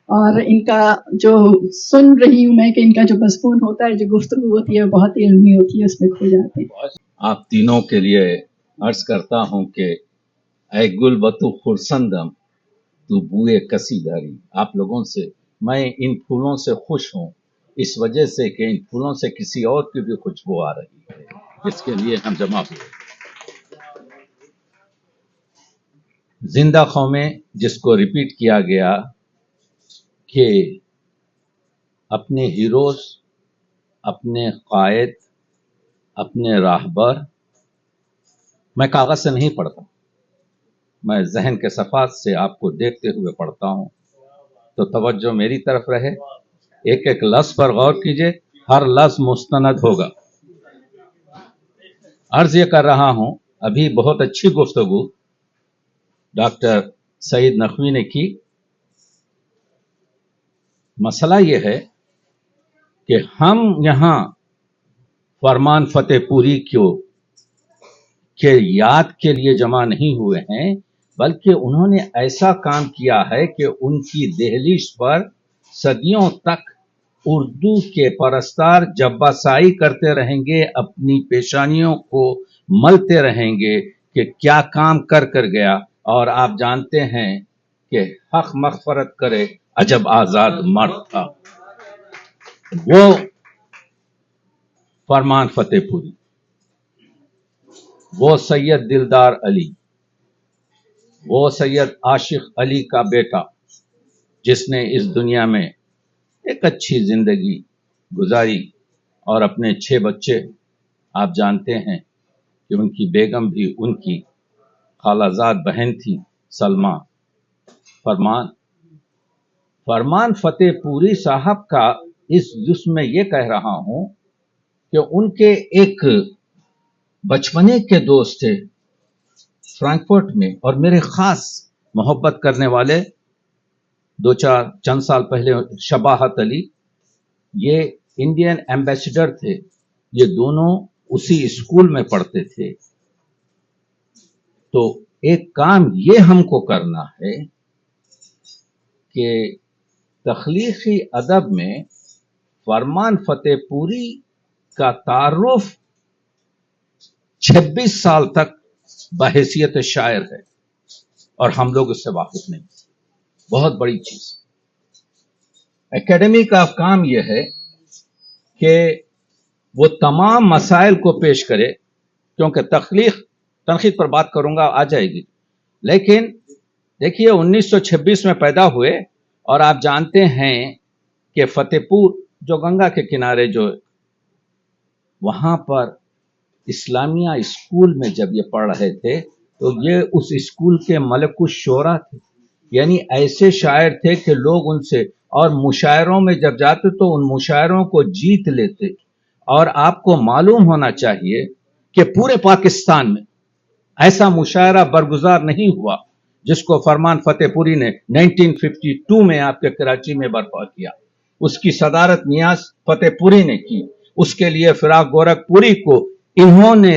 اور ان کا جو سن رہی ہوں میں کہ ان کا جو مضمون ہوتا ہے، جو گفتگو ہوتی ہے، وہ بہت علمی ہوتی ہے، اس میں کھو جاتے ہیں. آپ تینوں کے لیے عرض کرتا ہوں کہ اے گل بتو خرسندم تو بوئے کسی داری. آپ لوگوں سے میں ان پھولوں سے خوش ہوں، اس وجہ سے کہ ان پھولوں سے کسی اور کی بھی خوشبو آ رہی ہے، جس کے لیے ہم جمع ہوئے. زندہ قومیں، جس کو ریپیٹ کیا گیا کہ اپنے ہیروز، اپنے قائد، اپنے راہبر، میں کاغذ سے نہیں پڑھتا، میں ذہن کے صفحات سے آپ کو دیکھتے ہوئے پڑھتا ہوں. تو توجہ میری طرف رہے، ایک ایک لفظ پر غور کیجئے، ہر لفظ مستند ہوگا. عرض یہ کر رہا ہوں، ابھی بہت اچھی گفتگو ڈاکٹر سعید نقوی نے کی. مسئلہ یہ ہے کہ ہم یہاں فرمان فتح پوری کے یاد کے لیے جمع نہیں ہوئے ہیں، بلکہ انہوں نے ایسا کام کیا ہے کہ ان کی دہلیز پر صدیوں تک اردو کے پرستار جبہ سائی کرتے رہیں گے، اپنی پیشانیوں کو ملتے رہیں گے کہ کیا کام کر گیا. اور آپ جانتے ہیں کہ حق مغفرت کرے عجب آزاد مرد تھا وہ فرمان فتح پوری، وہ سید دلدار علی، وہ سید عاشق علی کا بیٹا، جس نے اس دنیا میں ایک اچھی زندگی گزاری اور اپنے 6 بچے، آپ جانتے ہیں کہ ان کی بیگم بھی ان کی خالہ زاد بہن تھی سلمہ. فرمان فتح پوری صاحب کا جس میں یہ کہہ رہا ہوں کہ ان کے ایک بچپنے کے دوست تھے فرانکفرٹ میں، اور میرے خاص محبت کرنے والے چند سال پہلے شباہت علی، یہ انڈین ایمبیسڈر تھے، یہ دونوں اسی اسکول میں پڑھتے تھے. تو ایک کام یہ ہم کو کرنا ہے کہ تخلیقی ادب میں فرمان فتح پوری کا تعارف 26 سال تک بحیثیت شاعر ہے، اور ہم لوگ اس سے واقف نہیں. بہت بڑی چیز. اکیڈمی کا کام یہ ہے کہ وہ تمام مسائل کو پیش کرے، کیونکہ تنقید پر بات کروں گا آ جائے گی، لیکن دیکھیے 1926 میں پیدا ہوئے، اور آپ جانتے ہیں کہ فتح پور جو گنگا کے کنارے جو وہاں پر اسلامیہ اسکول میں جب یہ پڑھ رہے تھے تو یہ اس اسکول کے ملک الشعراء تھے، یعنی ایسے شاعر تھے کہ لوگ ان سے، اور مشاعروں میں جب جاتے تو ان مشاعروں کو جیت لیتے. اور آپ کو معلوم ہونا چاہیے کہ پورے پاکستان میں ایسا مشاعرہ برگزار نہیں ہوا جس کو فرمان فتح پوری نے 1952 میں آپ کے کراچی میں برپا کیا. اس کی صدارت نیاز فتح پوری نے کی. اس کے لیے فراق گورکھ پوری کو انہوں نے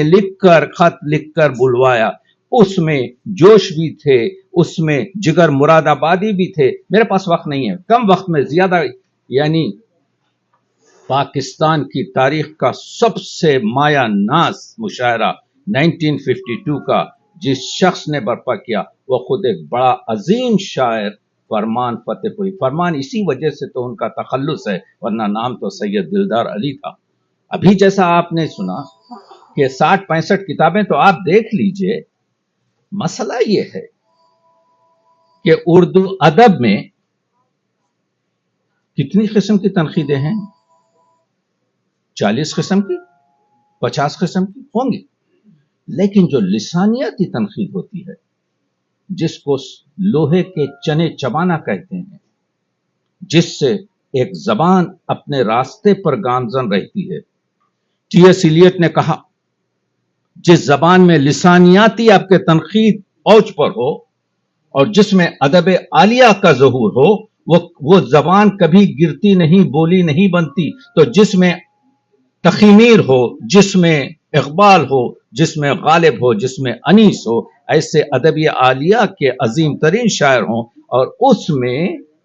خط لکھ کر بلوایا. اس میں جوش بھی تھے، اس میں جگر مراد آبادی بھی تھے. میرے پاس وقت نہیں ہے، کم وقت میں زیادہ، یعنی پاکستان کی تاریخ کا سب سے مایہ ناز مشاعرہ 1952 کا جس شخص نے برپا کیا وہ خود ایک بڑا عظیم شاعر فرمان فتح پوری. فرمان اسی وجہ سے تو ان کا تخلص ہے، ورنہ نام تو سید دلدار علی تھا. ابھی جیسا آپ نے سنا کہ 60-65 کتابیں، تو آپ دیکھ لیجئے. مسئلہ یہ ہے کہ اردو ادب میں کتنی قسم کی تنقیدیں ہیں؟ 40 قسم کی. 50 قسم کی ہوں گی، لیکن جو لسانیاتی تنقید ہوتی ہے، جس کو لوہے کے چنے چبانا کہتے ہیں، جس سے ایک زبان اپنے راستے پر گامزن رہتی ہے. ٹی ایس ایلیٹ نے کہا جس زبان میں لسانیاتی آپ کے تنقید اوج پر ہو اور جس میں ادب عالیہ کا ظہور ہو، وہ زبان کبھی گرتی نہیں، بولی نہیں بنتی. تو جس میں تخیمیر ہو، جس میں اقبال ہو، جس میں غالب ہو، جس میں انیس ہو، ایسے ادبی عالیہ کے عظیم ترین شاعر ہوں، اور اس میں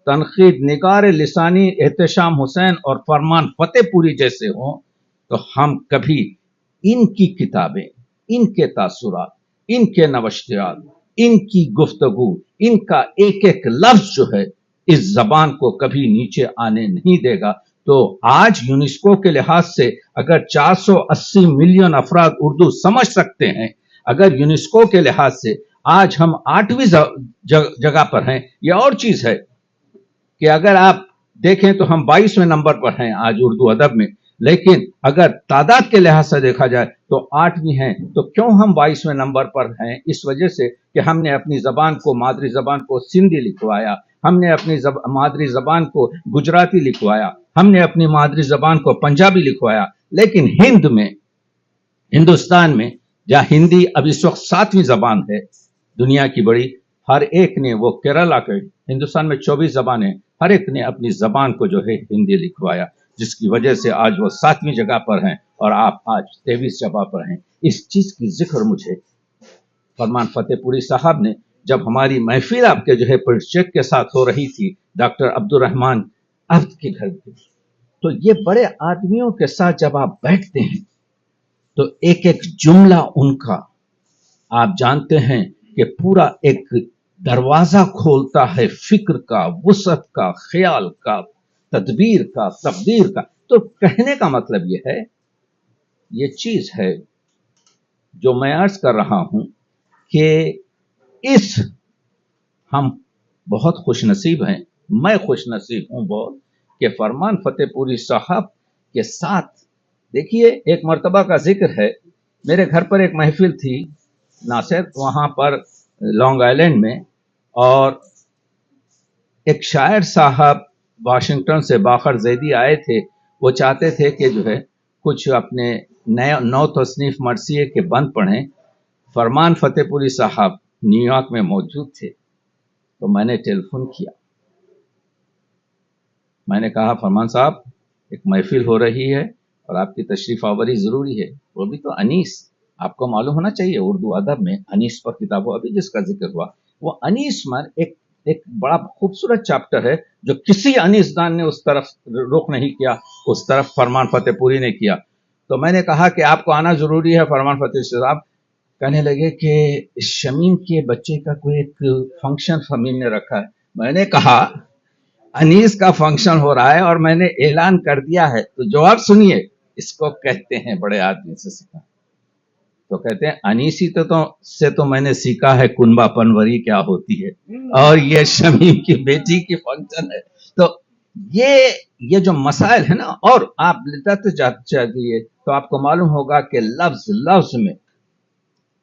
تنقید نگار لسانی احتشام حسین اور فرمان فتح پوری جیسے ہوں، تو ہم کبھی ان کی کتابیں، ان کے تاثرات، ان کے نوشتیات، ان کی گفتگو، ان کا ایک ایک لفظ جو ہے اس زبان کو کبھی نیچے آنے نہیں دے گا. تو آج یونیسکو کے لحاظ سے اگر 480 ملین افراد اردو سمجھ سکتے ہیں، اگر یونیسکو کے لحاظ سے آج ہم 8ویں جگہ پر ہیں، یہ اور چیز ہے کہ اگر آپ دیکھیں تو ہم 22ویں نمبر پر ہیں آج اردو ادب میں، لیکن اگر تعداد کے لحاظ سے دیکھا جائے تو 8ویں ہیں. تو کیوں ہم 22ویں نمبر پر ہیں؟ اس وجہ سے کہ ہم نے اپنی زبان کو، مادری زبان کو سندھی لکھوایا، ہم نے اپنی مادری زبان کو گجراتی لکھوایا، ہم نے اپنی مادری زبان کو پنجابی لکھوایا. لیکن ہندوستان میں جہاں ہندی اب اس وقت 7ویں زبان ہے دنیا کی بڑی، ہر ایک نے، وہ کیرلا کے، ہندوستان میں 24 زبانیں، ہر ایک نے اپنی زبان کو جو ہے ہندی لکھوایا، جس کی وجہ سے آج وہ 7ویں جگہ پر ہیں اور آپ آج 23 جگہ پر ہیں. اس چیز کی ذکر مجھے فرمان فتح پوری صاحب نے، جب ہماری محفل آپ کے جو ہے پروجیکٹ کے ساتھ ہو رہی تھی ڈاکٹر عبد الرحمان عبد کے گھر کی، تو یہ بڑے آدمیوں کے ساتھ جب آپ بیٹھتے ہیں تو ایک ایک جملہ ان کا آپ جانتے ہیں کہ پورا ایک دروازہ کھولتا ہے فکر کا، وسعت کا، خیال کا، تدبیر کا، تقدیر کا. تو کہنے کا مطلب یہ ہے، یہ چیز ہے جو میں عرض کر رہا ہوں کہ ہم بہت خوش نصیب ہیں، میں خوش نصیب ہوں بہت، کہ فرمان فتح پوری صاحب کے ساتھ. دیکھیے ایک مرتبہ کا ذکر ہے، میرے گھر پر ایک محفل تھی ناصر، وہاں پر لانگ آئیلینڈ میں، اور ایک شاعر صاحب واشنگٹن سے باخر زیدی آئے تھے. وہ چاہتے تھے کہ جو ہے کچھ اپنے نو تصنیف مرثیے کے بند پڑھیں. فرمان فتح پوری صاحب نیو یارک میں موجود تھے، تو میں نے ٹیلی فون کیا، میں نے کہا فرمان صاحب ایک محفل ہو رہی ہے اور آپ کی تشریف آوری ضروری ہے. وہ بھی تو انیس، آپ کو معلوم ہونا چاہیے اردو ادب میں انیس پر کتابوں ابھی جس کا ذکر ہوا، وہ انیس من ایک بڑا خوبصورت چیپٹر ہے جو کسی انیس دان نے اس طرف رخ نہیں کیا، اس طرف فرمان فتح پوری نے کیا. تو میں نے کہا کہ آپ کو آنا ضروری ہے. فرمان فتح صاحب کہنے لگے کہ شمیم کے بچے کا کوئی ایک فنکشن فمیم نے رکھا ہے. میں نے کہا انیس کا فنکشن ہو رہا ہے اور میں نے اعلان کر دیا ہے، تو جواب سنیے، اس کو کہتے ہیں بڑے آدمی سے سیکھا. تو کہتے ہیں انیسی سے تو میں نے سیکھا ہے کنبا پنوری کیا ہوتی ہے، اور یہ شمیم کی بیٹی کی فنکشن ہے. تو یہ جو مسائل ہے نا، اور آپ لطف چاہیے تو آپ کو معلوم ہوگا کہ لفظ میں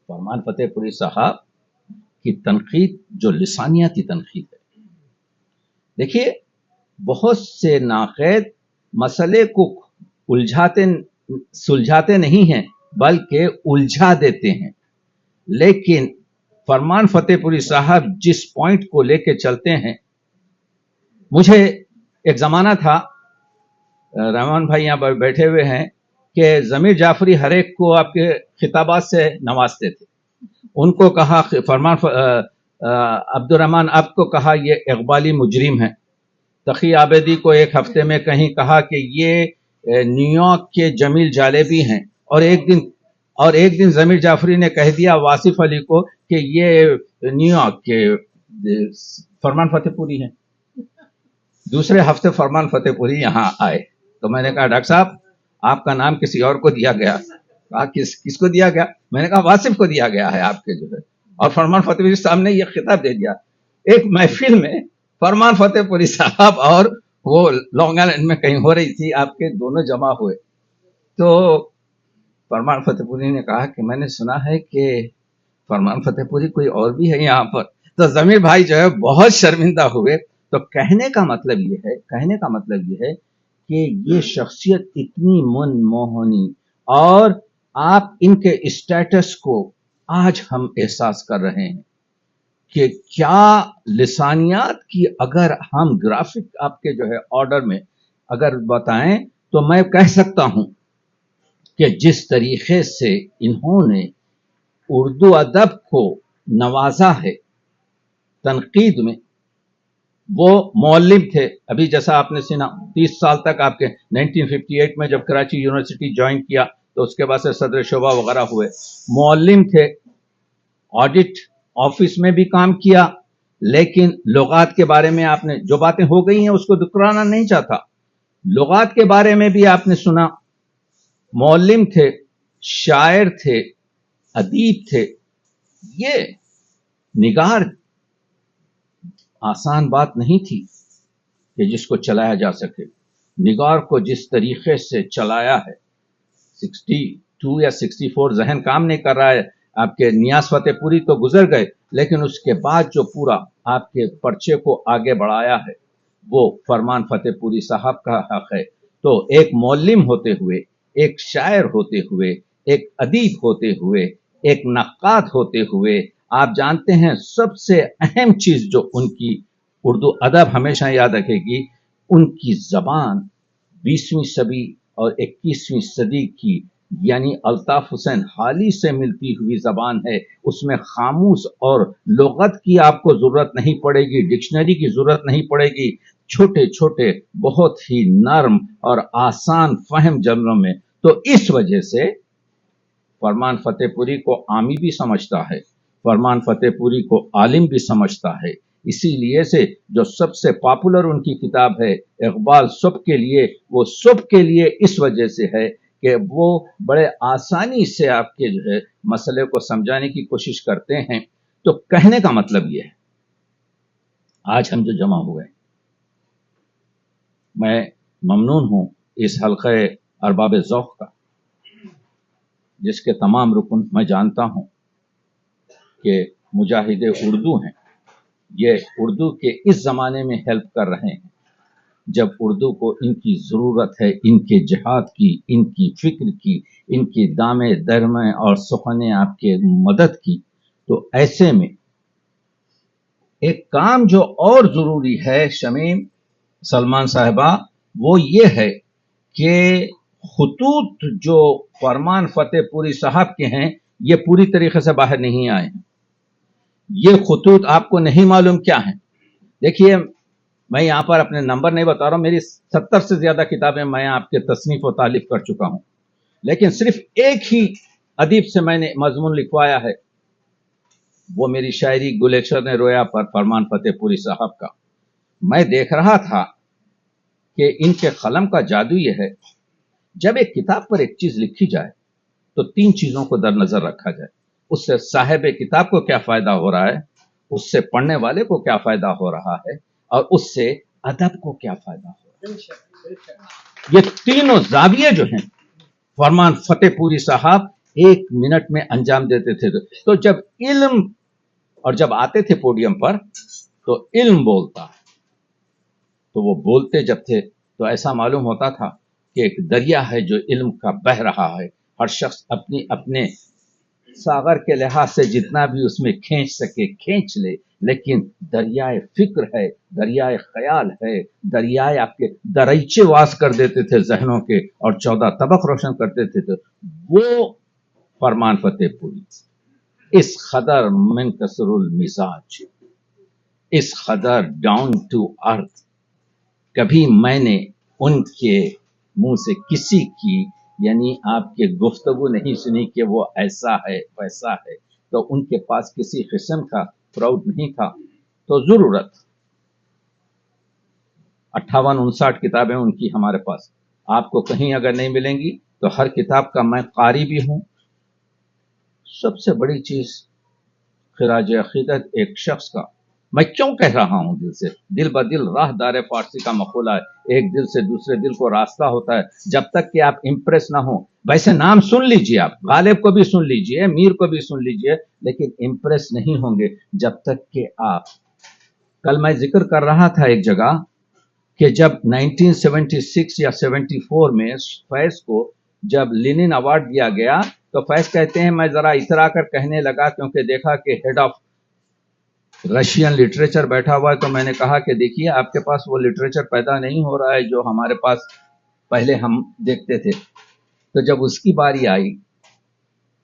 فرمان فتح پوری صاحب کی تنقید جو لسانیاتی تنقید ہے. دیکھیے بہت سے ناقید مسئلے کو سلجھاتے نہیں ہیں بلکہ الجھا دیتے ہیں، لیکن فرمان فتح پوری صاحب جس پوائنٹ کو لے کے چلتے ہیں. مجھے ایک زمانہ تھا، رحمان بھائی یہاں پر بیٹھے ہوئے ہیں، کہ ضمیر جعفری ہر ایک کو آپ کے خطابات سے نوازتے تھے. ان کو کہا فرمان عبد الرحمان اب کو کہا یہ اقبالی مجرم ہے. تقی عابدی کو ایک ہفتے میں کہیں کہا کہ یہ نیو یارک کے جمیل جالیبی ہیں، اور ایک دن ضمیر جعفری نے کہہ دیا واصف علی کو کہ یہ نیو یارک کے فرمان فتح پوری ہیں. دوسرے ہفتے فرمان فتح پوری یہاں آئے تو میں نے کہا ڈاکٹر صاحب آپ کا نام کسی اور کو دیا گیا. کہا کس کو دیا گیا؟ میں نے کہا واصف کو دیا گیا ہے آپ کے جو ہے. اور فرمان فتح پوری صاحب نے یہ خطاب دے دیا. ایک محفل میں فرمان فتح پوری صاحب اور وہ لانگ آئیلینڈ میں کہیں ہو رہی تھی، آپ کے دونوں جمع ہوئے. تو فرمان فتح پوری نے کہا کہ میں نے سنا ہے کہ فرمان فتح پوری کوئی اور بھی ہے یہاں پر. تو ضمیر بھائی جو ہے بہت شرمندہ ہوئے. تو کہنے کا مطلب یہ ہے کہ یہ شخصیت اتنی منموہنی، اور آپ ان کے اسٹیٹس کو آج ہم احساس کر رہے ہیں کہ کیا لسانیات کی اگر ہم گرافک آپ کے جو ہے آرڈر میں اگر بتائیں تو میں کہہ سکتا ہوں کہ جس طریقے سے انہوں نے اردو ادب کو نوازا ہے تنقید میں. وہ معلم تھے، ابھی جیسا آپ نے سنا 30 سال تک آپ کے 1958 میں جب کراچی یونیورسٹی جوائن کیا تو اس کے بعد سے صدر شعبہ وغیرہ ہوئے. معلم تھے، آڈٹ آفس میں بھی کام کیا، لیکن لغات کے بارے میں آپ نے جو باتیں ہو گئی ہیں اس کو دکرانا نہیں چاہتا. لغات کے بارے میں بھی آپ نے سنا. معلم تھے، شاعر تھے، ادیب تھے. یہ نگار آسان بات نہیں تھی کہ جس کو چلایا جا سکے. نگار کو جس طریقے سے چلایا ہے، 62 یا 64 ذہن کام نہیں کر رہا ہے. آپ کے نیاز فتح پوری تو گزر گئے، لیکن اس کے بعد جو پورا آپ کے پرچے کو آگے بڑھایا ہے وہ فرمان فتح پوری صاحب کا حق ہے. تو ایک معلم ہوتے ہوئے، ایک شاعر ہوتے ہوئے، ایک ادیب ہوتے ہوئے، ایک نقاد ہوتے ہوئے، آپ جانتے ہیں سب سے اہم چیز جو ان کی اردو ادب ہمیشہ یاد رکھے گی، ان کی زبان 20ویں صدی اور 21ویں صدی کی یعنی الطاف حسین حالی سے ملتی ہوئی زبان ہے. اس میں خاموش اور لغت کی آپ کو ضرورت نہیں پڑے گی، ڈکشنری کی ضرورت نہیں پڑے گی. چھوٹے چھوٹے بہت ہی نرم اور آسان فہم جملوں میں. تو اس وجہ سے فرمان فتح پوری کو عامی بھی سمجھتا ہے، فرمان فتح پوری کو عالم بھی سمجھتا ہے. اسی لیے سے جو سب سے پاپولر ان کی کتاب ہے اقبال سب کے لیے، وہ سب کے لیے اس وجہ سے ہے کہ وہ بڑے آسانی سے آپ کے جو ہے مسئلے کو سمجھانے کی کوشش کرتے ہیں. تو کہنے کا مطلب یہ ہے آج ہم جو جمع ہوئے، میں ممنون ہوں اس حلقہ ارباب ذوق کا جس کے تمام رکن میں جانتا ہوں کہ مجاہد اردو ہیں. یہ اردو کے اس زمانے میں ہیلپ کر رہے ہیں جب اردو کو ان کی ضرورت ہے، ان کے جہاد کی، ان کی فکر کی، ان کی دامے درمے اور سخنے آپ کے مدد کی. تو ایسے میں ایک کام جو اور ضروری ہے شمیم سلمان صاحبہ، وہ یہ ہے کہ خطوط جو فرمان فتح پوری صاحب کے ہیں یہ پوری طریقے سے باہر نہیں آئے ہیں. یہ خطوط آپ کو نہیں معلوم کیا ہیں. دیکھیے میں یہاں پر اپنے نمبر نہیں بتا رہا ہوں، میری 70 سے زیادہ کتابیں میں آپ کے تصنیف و تالیف کر چکا ہوں، لیکن صرف ایک ہی ادیب سے میں نے مضمون لکھوایا ہے، وہ میری شاعری گلشن رویا پر فرمان فتح پوری صاحب کا. میں دیکھ رہا تھا کہ ان کے قلم کا جادو یہ ہے، جب ایک کتاب پر ایک چیز لکھی جائے تو 3 چیزوں کو در نظر رکھا جائے. اس سے صاحب کتاب کو کیا فائدہ ہو رہا ہے، اس سے پڑھنے والے کو کیا فائدہ ہو رہا ہے، اور اس سے ادب کو کیا فائدہ ہو رہا ہے. یہ تینوں زاویے جو ہیں فرمان فتح پوری صاحب 1 منٹ میں انجام دیتے تھے. تو جب علم اور جب آتے تھے پوڈیم پر تو علم بولتا، تو وہ بولتے جب تھے تو ایسا معلوم ہوتا تھا کہ ایک دریا ہے جو علم کا بہ رہا ہے. ہر شخص اپنے ساغر کے لحاظ سے جتنا بھی اس میں کھینچ سکے کھینچ لے، لیکن دریائے فکر ہے، دریائے خیال ہے، دریائے آپ کے دریچے واس کر دیتے تھے ذہنوں کے اور 14 طبق روشن کرتے تھے. تو وہ فرمان فتح پوری اس قدر منکسر المزاج، اس قدر ڈاؤن ٹو ارتھ، کبھی میں نے ان کے منہ سے کسی کی یعنی آپ کے گفتگو نہیں سنی کہ وہ ایسا ہے ویسا ہے. تو ان کے پاس کسی قسم کا پراؤڈ نہیں تھا. تو ضرورت 58-59 کتابیں ان کی ہمارے پاس، آپ کو کہیں اگر نہیں ملیں گی تو ہر کتاب کا میں قاری بھی ہوں. سب سے بڑی چیز خراج عقیدت ایک شخص کا मैं क्यों कह रहा हूं दिल से? दिल ब दिल राहदार फारसी का मकूला है, एक दिल से दूसरे दिल को रास्ता होता है। जब तक कि आप इम्प्रेस ना हो, वैसे नाम सुन लीजिए, आप गालिब को भी सुन लीजिए, मीर को भी सुन लीजिए, लेकिन इम्प्रेस नहीं होंगे जब तक कि आप, कल मैं जिक्र कर रहा था एक जगह कि जब 1976 या 74 में फैज को जब लेनिन अवार्ड दिया गया, तो फैज कहते हैं मैं जरा इतरा कर कहने लगा, क्योंकि देखा कि हेड ऑफ रशियन लिटरेचर बैठा हुआ है, तो मैंने कहा कि देखिए आपके पास वो लिटरेचर पैदा नहीं हो रहा है जो हमारे पास पहले हम देखते थे। तो जब उसकी बारी आई,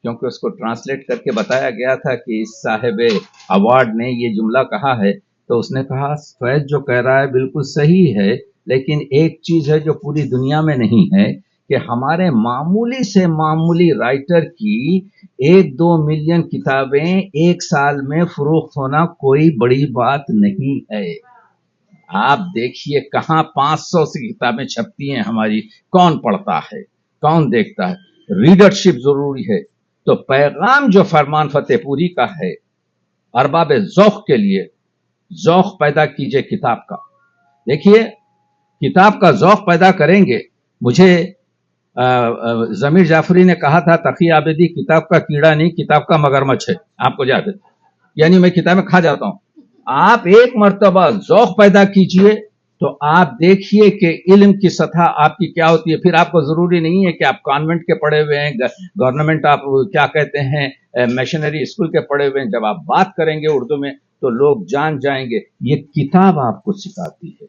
क्योंकि उसको ट्रांसलेट करके बताया गया था कि इस साहिब अवार्ड ने ये जुमला कहा है, तो उसने कहा फैज जो कह रहा है बिल्कुल सही है, लेकिन एक चीज है जो पूरी दुनिया में नहीं है कि हमारे मामूली से मामूली राइटर की 1-2 मिलियन किताबें एक साल में फरोख्त होना कोई बड़ी बात नहीं है। आप देखिए कहाँ 500 से किताबें छपती हैं हमारी, कौन पढ़ता है, कौन देखता है? रीडरशिप जरूरी है। तो पैगाम जो फरमान फतेहपुरी का है, अरबाब ज़ौक़ के लिए, ज़ौक़ पैदा कीजिए किताब का। देखिए किताब का ज़ौक़ पैदा करेंगे। मुझे ज़मीर जाफरी ने कहा था तकी आबिदी किताब का कीड़ा नहीं, किताब का मगरमच्छ है। आपको याद है? यानी मैं किताबें खा जाता हूं। आप एक मर्तबा ज़ौक़ पैदा कीजिए तो आप देखिए कि इल्म की सतह आपकी क्या होती है। फिर आपको जरूरी नहीं है कि आप कॉन्वेंट के पढ़े हुए हैं, गवर्नमेंट आप क्या कहते हैं मिशनरी स्कूल के पढ़े हुए हैं। जब आप बात करेंगे उर्दू में तो लोग जान जाएंगे ये किताब आपको सिखाती है,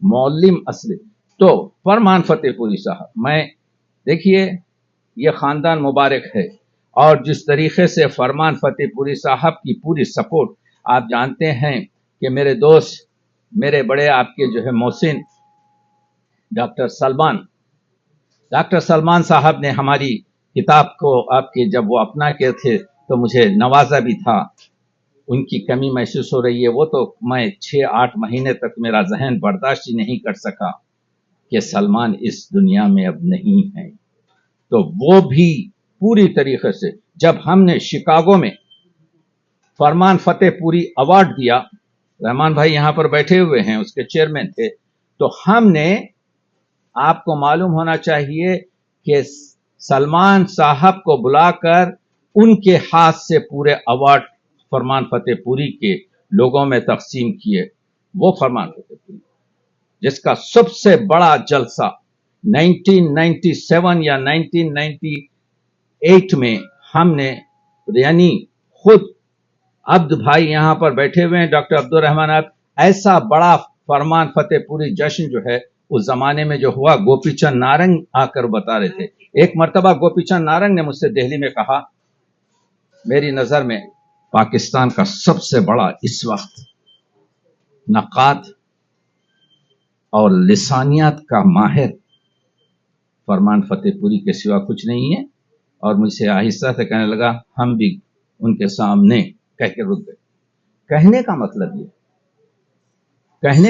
मौलिम असली। तो फरमान फतेहपुरी साहब, मैं देखिए ये खानदान मुबारक है, और जिस तरीके से फरमान फतेहपुरी साहब की पूरी सपोर्ट, आप जानते हैं कि मेरे दोस्त, मेरे बड़े आपके जो है मोहसिन डॉक्टर सलमान साहब ने हमारी किताब को आपके जब वो अपना के थे तो मुझे नवाजा भी था। उनकी कमी महसूस हो रही है। वो तो मैं 6-8 महीने तक मेरा जहन बर्दाश्त ही नहीं कर सका कि सलमान इस दुनिया में अब नहीं है। तो वो भी पूरी तरीके से, जब हमने शिकागो में फरमान फतेहपुरी अवार्ड दिया, रहमान भाई यहां पर बैठे हुए हैं, उसके चेयरमैन थे, तो हमने, आपको मालूम होना चाहिए कि सलमान साहब को बुलाकर उनके हाथ से पूरे अवार्ड फरमान फतेहपुरी के लोगों में तकसीम किए। वो फरमान फतेहपुरी जिसका सबसे बड़ा जलसा 1997 या 1998 में हमने, यानी खुद अब्द भाई यहां पर बैठे हुए हैं, डॉक्टर अब्दुल रहमान आप, ऐसा बड़ा फरमान फतेहपुरी जश्न जो है उस जमाने में जो हुआ, गोपीचंद नारंग आकर बता रहे थे। एक मर्तबा गोपीचंद नारंग ने मुझसे दिल्ली में कहा, मेरी नजर में पाकिस्तान का सबसे बड़ा इस वक्त नक़ाद और लिसानियात का माहिर फरमान फतेहपुरी के सिवा कुछ नहीं है। और मुझसे आहिस्ता से कहने लगा, हम भी उनके सामने कह के रुक गए। कहने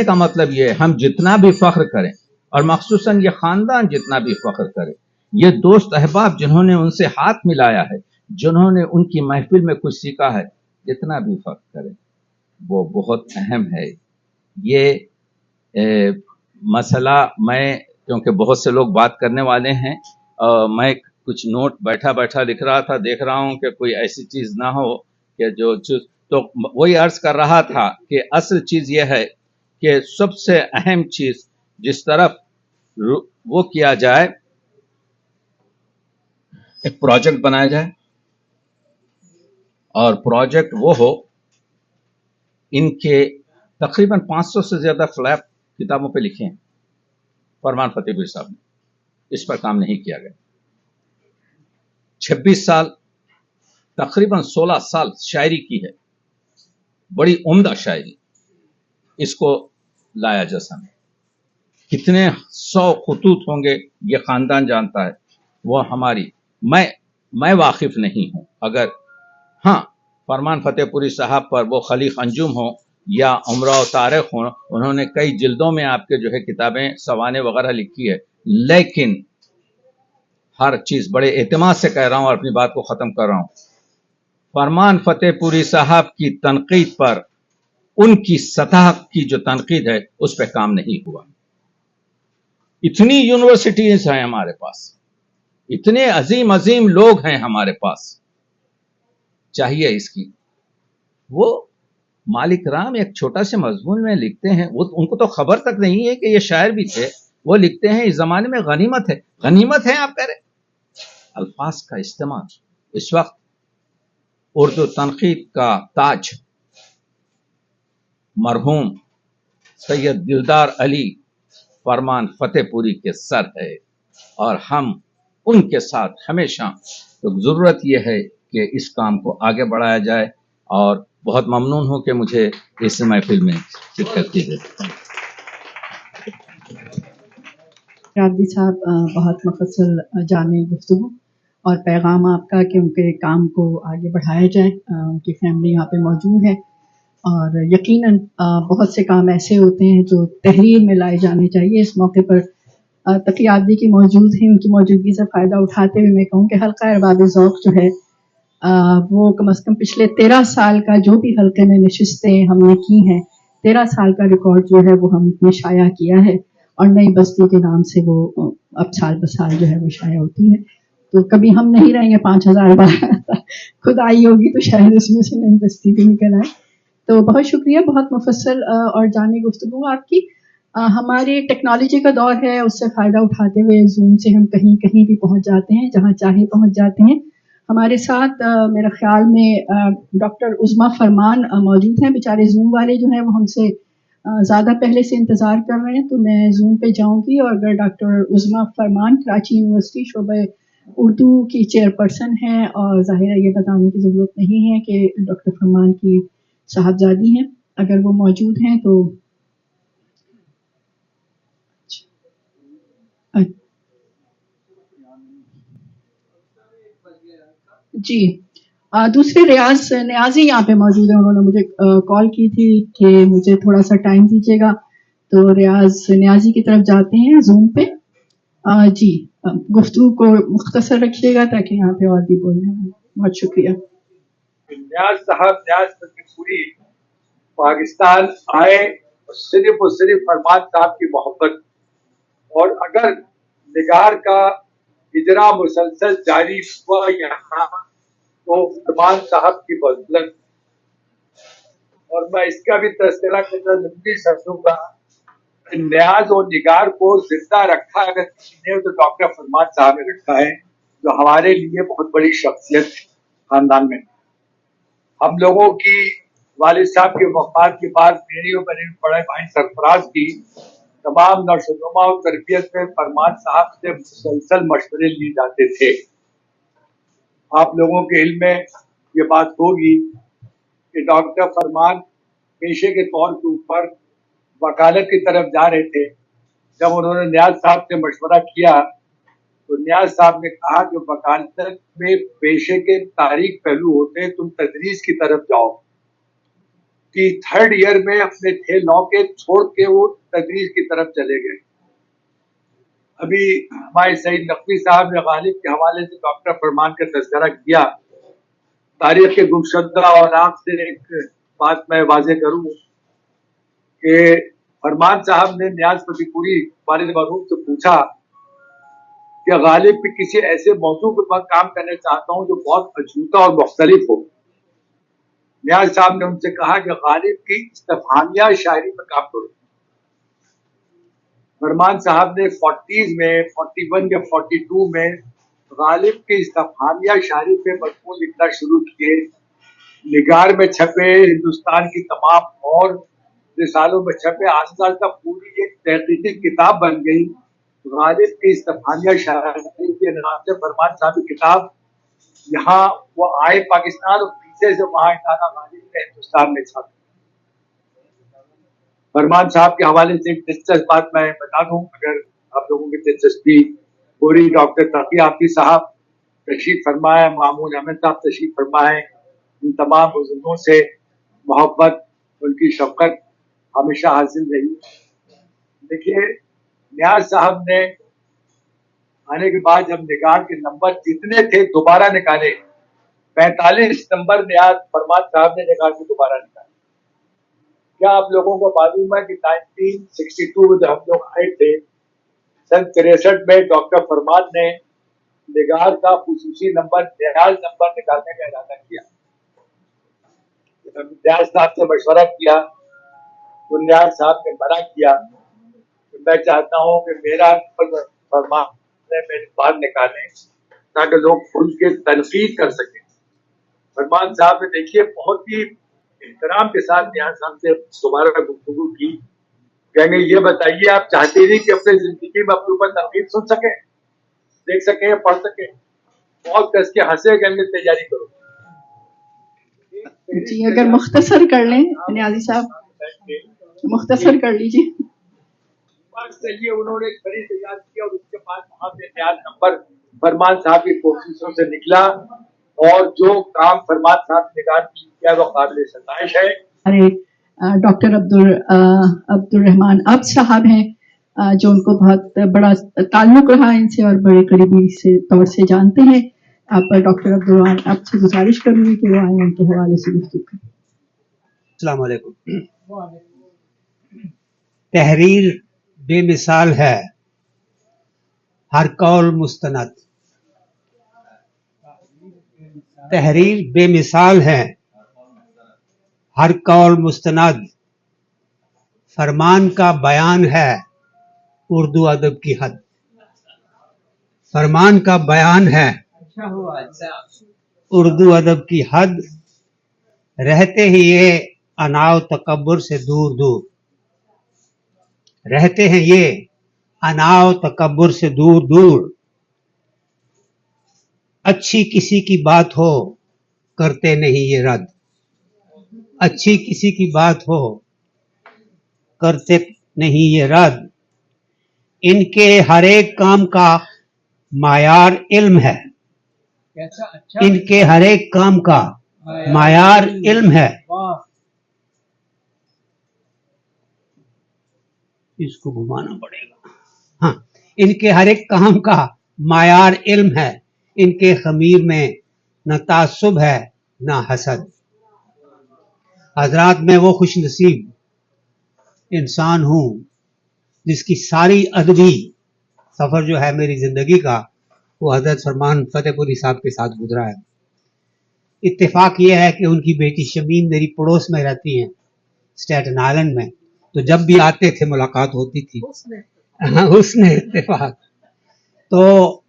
का मतलब ये, हम जितना भी फख्र करें, और मखसूसन ये खानदान जितना भी फख्र करे, ये दोस्त अहबाब जिन्होंने उनसे हाथ मिलाया है, जिन्होंने उनकी महफिल में कुछ सीखा है, जितना भी फख्र करें वो बहुत अहम है। ये मसला, मैं क्योंकि बहुत से लोग बात करने वाले हैं, मैं कुछ नोट बैठा बैठा लिख रहा था, देख रहा हूं कि कोई ऐसी चीज ना हो कि जो, तो वही अर्ज कर रहा था कि असल चीज यह है कि सबसे अहम चीज जिस तरफ वो किया जाए, एक प्रोजेक्ट बनाया जाए, और प्रोजेक्ट वो हो, इनके तकरीबन 500 से ज्यादा फ्लैप किताबों पे लिखे हैं फरमान फतेहपुरी साहब ने, इस पर काम नहीं किया गया। 26 साल, तकरीबन 16 साल शायरी की है, बड़ी उम्दा शायरी, इसको लाया जैसा में कितने 100 खुतूत होंगे ये खानदान जानता है, वो हमारी, मैं वाकिफ नहीं हूं। अगर हाँ फरमान फतेहपुरी साहब पर वो खलीक अंजुम हो या उमरा तारिक हो, उन्होंने कई जिल्दों में आपके जो है किताबें सवाने वगैरह लिखी है, लेकिन हर चीज बड़े एतमाद से कह रहा हूं और अपनी बात को खत्म कर रहा हूं। फरमान फतेहपुरी साहब की तनकीद पर उनकी सतह की जो तनकीद है उस पर काम नहीं हुआ। इतनी यूनिवर्सिटीज हैं हमारे पास, इतने अजीम अजीम लोग हैं हमारे पास, चाहिए इसकी। वो मालिक राम एक छोटा से मजमून में लिखते हैं, वो उनको तो खबर तक नहीं है कि ये शायर भी थे। वो लिखते हैं इस जमाने में गनीमत है, गनीमत है आप कह रहे। अल्फाज का इस्तेमाल इस वक्त उर्दू तनकीद का ताज मरहूम सैयद दिलदार अली फरमान फतेहपुरी के सर है, और हम उनके साथ हमेशा, तो जरूरत यह है कि इस काम को आगे बढ़ाया जाए। और बहुत ममनून हूं कि मुझे इस महफिल में शिरकत की गई। रादी साहब, बहुत मुफस्सल जामे गुफ्तगू और पैगाम आपका कि उनके काम को आगे बढ़ाया जाए। उनकी फैमिली यहाँ पे मौजूद है और यकीनन बहुत से काम ऐसे होते हैं जो तहरीर में लाए जाने चाहिए। इस मौके पर तकी आदि की मौजूद है, उनकी मौजूदगी से फ़ायदा उठाते हुए मैं कहूँ कि हल्का अरबाब ज़ौक़ जो है वो कम अज़ कम पिछले 13 साल का जो भी हल्के में नशिस्तें हमने की हैं, 13 साल का रिकॉर्ड जो है वो हमने शाया किया है, और नई बस्ती के नाम से वो अब साल ब साल जो है वो शाया होती है। तो कभी हम नहीं रहेंगे 5000 बार खुद आई होगी तो शायद उसमें से नई बस्ती भी निकल आए। तो बहुत शुक्रिया, बहुत मुफस्सल और जामी गुफ्तगू आपकी। हमारे टेक्नोलॉजी का दौर है, उससे फ़ायदा उठाते हुए जूम से हम कहीं कहीं भी पहुंच जाते हैं, जहां चाहे पहुंच जाते हैं। हमारे साथ मेरा ख्याल में डॉक्टर उज़मा फरमान मौजूद हैं। बेचारे जूम वाले जो हैं वो हमसे ज़्यादा पहले से इंतज़ार कर रहे हैं, तो मैं जूम पे जाऊंगी। और अगर डॉक्टर उज़मा फरमान कराची यूनिवर्सिटी शोबे उर्दू की चेयरपर्सन हैं, और ज़ाहिर है ये बताने की ज़रूरत नहीं है कि डॉक्टर फरमान की साहबजादी हैं, अगर वो मौजूद हैं तो जी। दूसरे न्याजी यहाँ पे मौजूद है, उन्होंने मुझे कॉल की थी कि मुझे थोड़ा सा टाइम दीजिएगा, तो न्याजी की तरफ जाते हैं जूम पे। जी, गुफ्तगू को मुख्तसर रखिएगा ताकि यहाँ पे और भी बोलने हैं। बहुत शुक्रिया। न्याज साहब, न्याज पूरी पाकिस्तान आए और सिर्फ फरमान साहब की मोहब्बत, और अगर निगार का इजरा मुसलसल जारी हुआ यहाँ तो फरमान साहब की बदौलत। और मैं इसका भी तस्करा करना जरूरी समझूंगा, न्याज और निगार को जिंदा रखा अगर किसी ने तो डॉक्टर फरमान साहब ने रखा है, जो हमारे लिए बहुत बड़ी शख्सियत है खानदान में। हम लोगों की वालिद साहब के वफात के बाद मेरी और मेरे बड़े भाई सरफराज की तमाम नशोनुमा और तरबियत में फरमान साहब से मुसलसल मशवरे लिए जाते थे। आप लोगों के इल्म में ये बात होगी कि डॉक्टर फरमान पेशे के तौर के ऊपर वकालत की तरफ जा रहे थे। जब उन्होंने न्याज साहब से मशवरा किया तो न्याज साहब ने कहा कि वकालत में पेशे के तारीख पहलू होते हैं, तुम तदरीस की तरफ जाओ। कि 3rd ईयर में अपने थे लॉ के छोड़ के वो तदरीस की तरफ चले गए। अभी हमारे सईद नकवी साहब ने गालिब के हवाले से डॉक्टर फरमान का तज़किरा किया। तारीख के गुमशुदा और आँख से एक बात मैं वाज़ेह करूँ कि फरमान साहब ने न्याज फतेहपुरी वालिद मरहूम से पूछा कि गालिब भी किसी ऐसे मौजू पर काम करना चाहता हूँ जो बहुत अछूता और मुख्तलिफ हो। न्याज साहब ने उनसे कहा कि गालिब की इस्तिफ़हामिया शायरी पर काम करो। फरमान साहब ने 40s में 41 या 42 में गालिब की इस्तिफ़हामिया शायरी पे मजमून लिखना शुरू किए। निगार में छपे, हिंदुस्तान की तमाम और रिसालों में छपे, आस्ता आस्ता पूरी एक तहकीकी किताब बन गई। गालिब की इस्तिफ़हामिया शायरी के नाम से फरमान साहब की किताब यहाँ वो आए पाकिस्तान और पीछे से वहां गाना गालिब ने हिंदुस्तान में छापा। फरमान साहब के हवाले से एक दिलचस्प बात मैं बता दूं, अगर आप लोगों की दिलचस्पी हो रही। डॉक्टर तकी आफी साहब तशरीफ फरमाए, मामून अहमद साहब तशरीफ फरमाए। इन तमाम बुजुर्गों से मोहब्बत, उनकी शफकत हमेशा हासिल रही। देखिए, न्याज साहब ने आने के बाद जब निगार के नंबर जितने थे दोबारा निकाले, 45 नंबर न्याज फरमान साहब ने निगार के दोबारा निकाले। क्या आप लोगों को मालूम है कि 1962 में जब हम लोग आए थे, सन 63 में डॉक्टर फरमान ने निगार का खुसूसी नंबर न्याज नंबर निकालने का इरादा किया। न्याज साहब से मशवरा किया तो न्याज साहब ने मना किया कि मैं चाहता हूं कि मेरा फरमान मेरे बाहर निकालें ताकि लोग खुल के तनकीद कर सकें। फरमान साहब ने देखिए बहुत ही एहतराम के साथ न्याज साहब से दोबारा गुफ्तगू की, कहेंगे ये बताइए आप चाहते नहीं कि अपनी जिंदगी में अपने ऊपर तनकीद सुन सके, देख सके, पढ़ सके, बहुत कस के हंसे, कहेंगे तैयारी करो। जी अगर मुख्तसर कर लें नियाजी साहब, मुख्तसर कर लीजिए। चलिए उन्होंने एक बड़ी तैयार किया और उसके बाद वहां से न्याज नंबर फरमान साहब की कोशिशों से निकला और जो काम फरमान साहब ने किया वो काबिल सताइश है। हमारे डॉक्टर अब्दुल रहमान अब साहब हैं जो उनको बहुत बड़ा ताल्लुक रहा इनसे और बड़े करीबी से तौर से जानते हैं। आप डॉक्टर अब्दुल रहमान अब से गुजारिश करूंगी कि वो आए उनके हवाले से गुफ्तगू करें। अस्सलाम वालेकुम। तहरीर बेमिसाल है, हर कौल मुस्तनद। तहरीर बेमिसाल है, हर कौल मुस्तनद। फरमान का बयान है उर्दू अदब की हद। फरमान का बयान है उर्दू अदब की हद। रहते ही ये अनाव तकब्बुर से दूर दूर। रहते हैं ये अनाव तकब्बुर से दूर दूर। अच्छी किसी की बात हो करते नहीं ये रद्द। अच्छी किसी की बात हो करते नहीं ये रद्द। इनके हर एक काम का मायार इल्म है। इनके हर एक काम का मायार इल्म है। इसको घुमाना पड़ेगा। हाँ, इनके हर एक काम का मायार इल्म है। इनके खमीर में न तासुब है न हसद। हजरात, मैं वो खुश नसीब इंसान हूं जिसकी सारी अदबी सफर जो है मेरी जिंदगी का वो हजरत फरमान फतेहपुरी साहब के साथ गुजरा है। इत्तेफाक ये है कि उनकी बेटी शमीम मेरी पड़ोस में रहती हैं स्टेटन आइलैंड में, तो जब भी आते थे मुलाकात होती थी। उसने इत्तेफाक। तो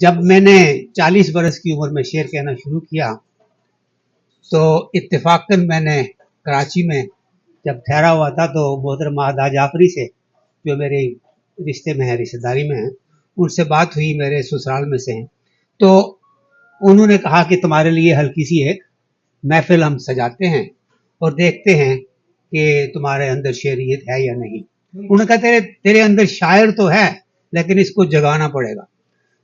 जब मैंने 40 बरस की उम्र में शेर कहना शुरू किया तो इत्तेफाकन मैंने कराची में जब ठहरा हुआ था तो मोहतरमा आदा जाफरी से जो मेरे रिश्ते में है, रिश्तेदारी में है, उनसे बात हुई, मेरे ससुराल में से हैं। तो उन्होंने कहा कि तुम्हारे लिए हल्की सी एक महफिल हम सजाते हैं और देखते हैं कि तुम्हारे अंदर शेरियत है या नहीं। उन्होंने कहा तेरे अंदर शायर तो है लेकिन इसको जगाना पड़ेगा।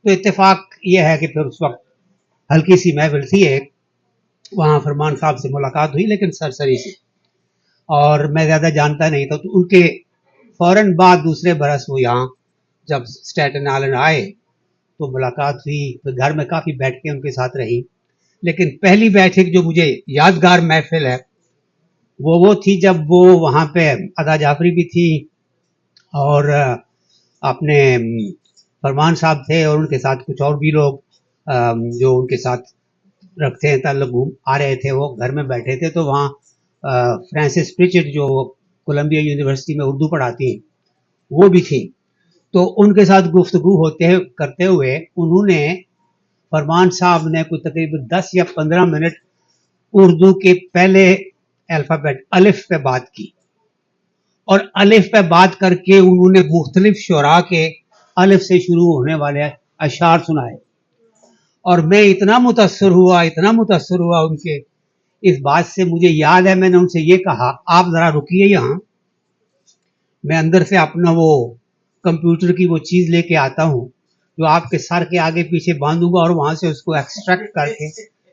तो इत्तेफाक ये है कि फिर उस वक्त हल्की सी महफिल थी एक, वहाँ फरमान साहब से मुलाकात हुई लेकिन सरसरी सी, और मैं ज़्यादा जानता नहीं था। तो उनके फ़ौरन बाद दूसरे बरस वो यहाँ जब स्टेटन आइलैंड आए तो मुलाकात हुई, तो घर में काफ़ी बैठकें उनके साथ रही। लेकिन पहली बैठक जो मुझे यादगार महफिल है वो थी जब वो वहाँ पे अदा जाफरी भी थी और अपने फरमान साहब थे और उनके साथ कुछ और भी लोग जो उनके साथ रखते हैं ताल्लुक घूम आ रहे थे, वो घर में बैठे थे। तो वहाँ फ्रांसिस प्रिचर्ड जो कोलंबिया यूनिवर्सिटी में उर्दू पढ़ाती हैं वो भी थी। तो उनके साथ गुफ्तगू करते हुए उन्होंने फरमान साहब ने कुछ तकरीबन 10 या 15 मिनट उर्दू के पहले अल्फ़ाबेट अलिफ पे बात की और अलिफ पे बात करके उन्होंने मुख्तलिफ शुरा के अलिफ से शुरू होने वाले अशार सुनाए और मैं इतना मुतासर हुआ उनके इस बात से। मुझे याद है मैंने उनसे ये कहा, आप ज़रा रुकिए यहाँ, मैं अंदर से अपना वो कंप्यूटर की वो चीज़ लेके आता हूँ जो आपके सर के आगे पीछे बांधूंगा और वहाँ से उसको एक्सट्रैक्ट करके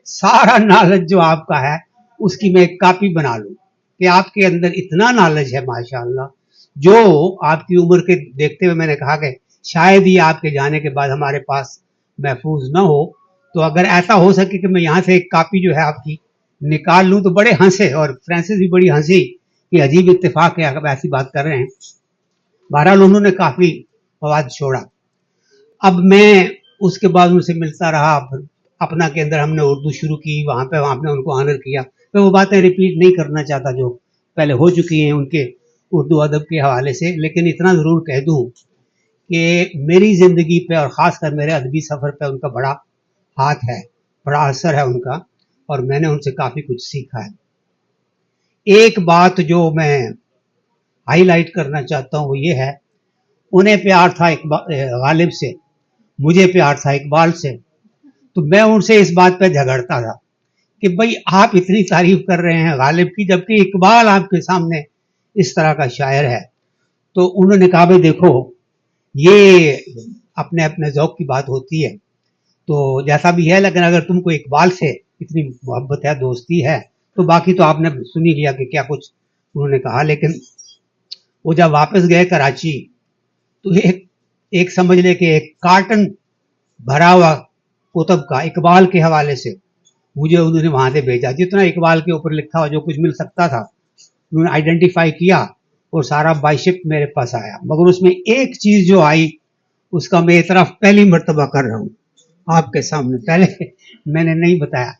सारा नॉलेज जो आपका है उसकी मैं एक कॉपी बना लूँ कि आपके अंदर इतना नॉलेज है माशाअल्लाह, जो आपकी उम्र के देखते हुए मैंने कहा कि शायद ही आपके जाने के बाद हमारे पास महफूज न हो। तो अगर ऐसा हो सके कि मैं यहाँ से एक कॉपी जो है आपकी निकाल लूं तो बड़े हंसे, और फ्रांसिस भी बड़ी हंसी कि अजीब इत्तेफाक है, अब ऐसी बात कर रहे हैं। बहरहाल उन्होंने काफी मवाद छोड़ा। अब मैं उसके बाद उनसे मिलता रहा, फिर अपना के अंदर हमने उर्दू शुरू की, वहां पे आपने उनको ऑनर किया। मैं वो बातें रिपीट नहीं करना चाहता जो पहले हो चुकी हैं उनके उर्दू अदब के हवाले से, लेकिन इतना जरूर कह दूं कि मेरी जिंदगी पे और खासकर मेरे अदबी सफर पे उनका बड़ा हाथ है, बड़ा असर है उनका, और मैंने उनसे काफी कुछ सीखा है। एक बात जो मैं हाईलाइट करना चाहता हूँ वो ये है, उन्हें प्यार था गालिब से, मुझे प्यार था इकबाल से। तो मैं उनसे इस बात पे झगड़ता था कि भाई आप इतनी तारीफ कर रहे हैं गालिब की, जबकि इकबाल आपके सामने इस तरह का शायर है। तो उन्होंने कहा भाई देखो, ये अपने अपने ज़ौक़ की बात होती है, तो जैसा भी है, लेकिन अगर तुमको इकबाल से इतनी मोहब्बत है, दोस्ती है, तो बाकी तो आपने सुन ही लिया कि क्या कुछ उन्होंने कहा। लेकिन वो जब वापस गए कराची, तो एक समझ ले कि एक कार्टन भरा हुआ कुतुब का इकबाल के हवाले से मुझे उन्होंने वहां से भेजा। जितना इकबाल के ऊपर लिखा हुआ जो कुछ मिल सकता था उन्होंने आइडेंटिफाई किया और सारा बाइशिप मेरे पास आया। मगर उसमें एक चीज जो आई उसका मैं इतराफ पहली मर्तबा कर रहा हूँ आपके सामने, पहले मैंने नहीं बताया।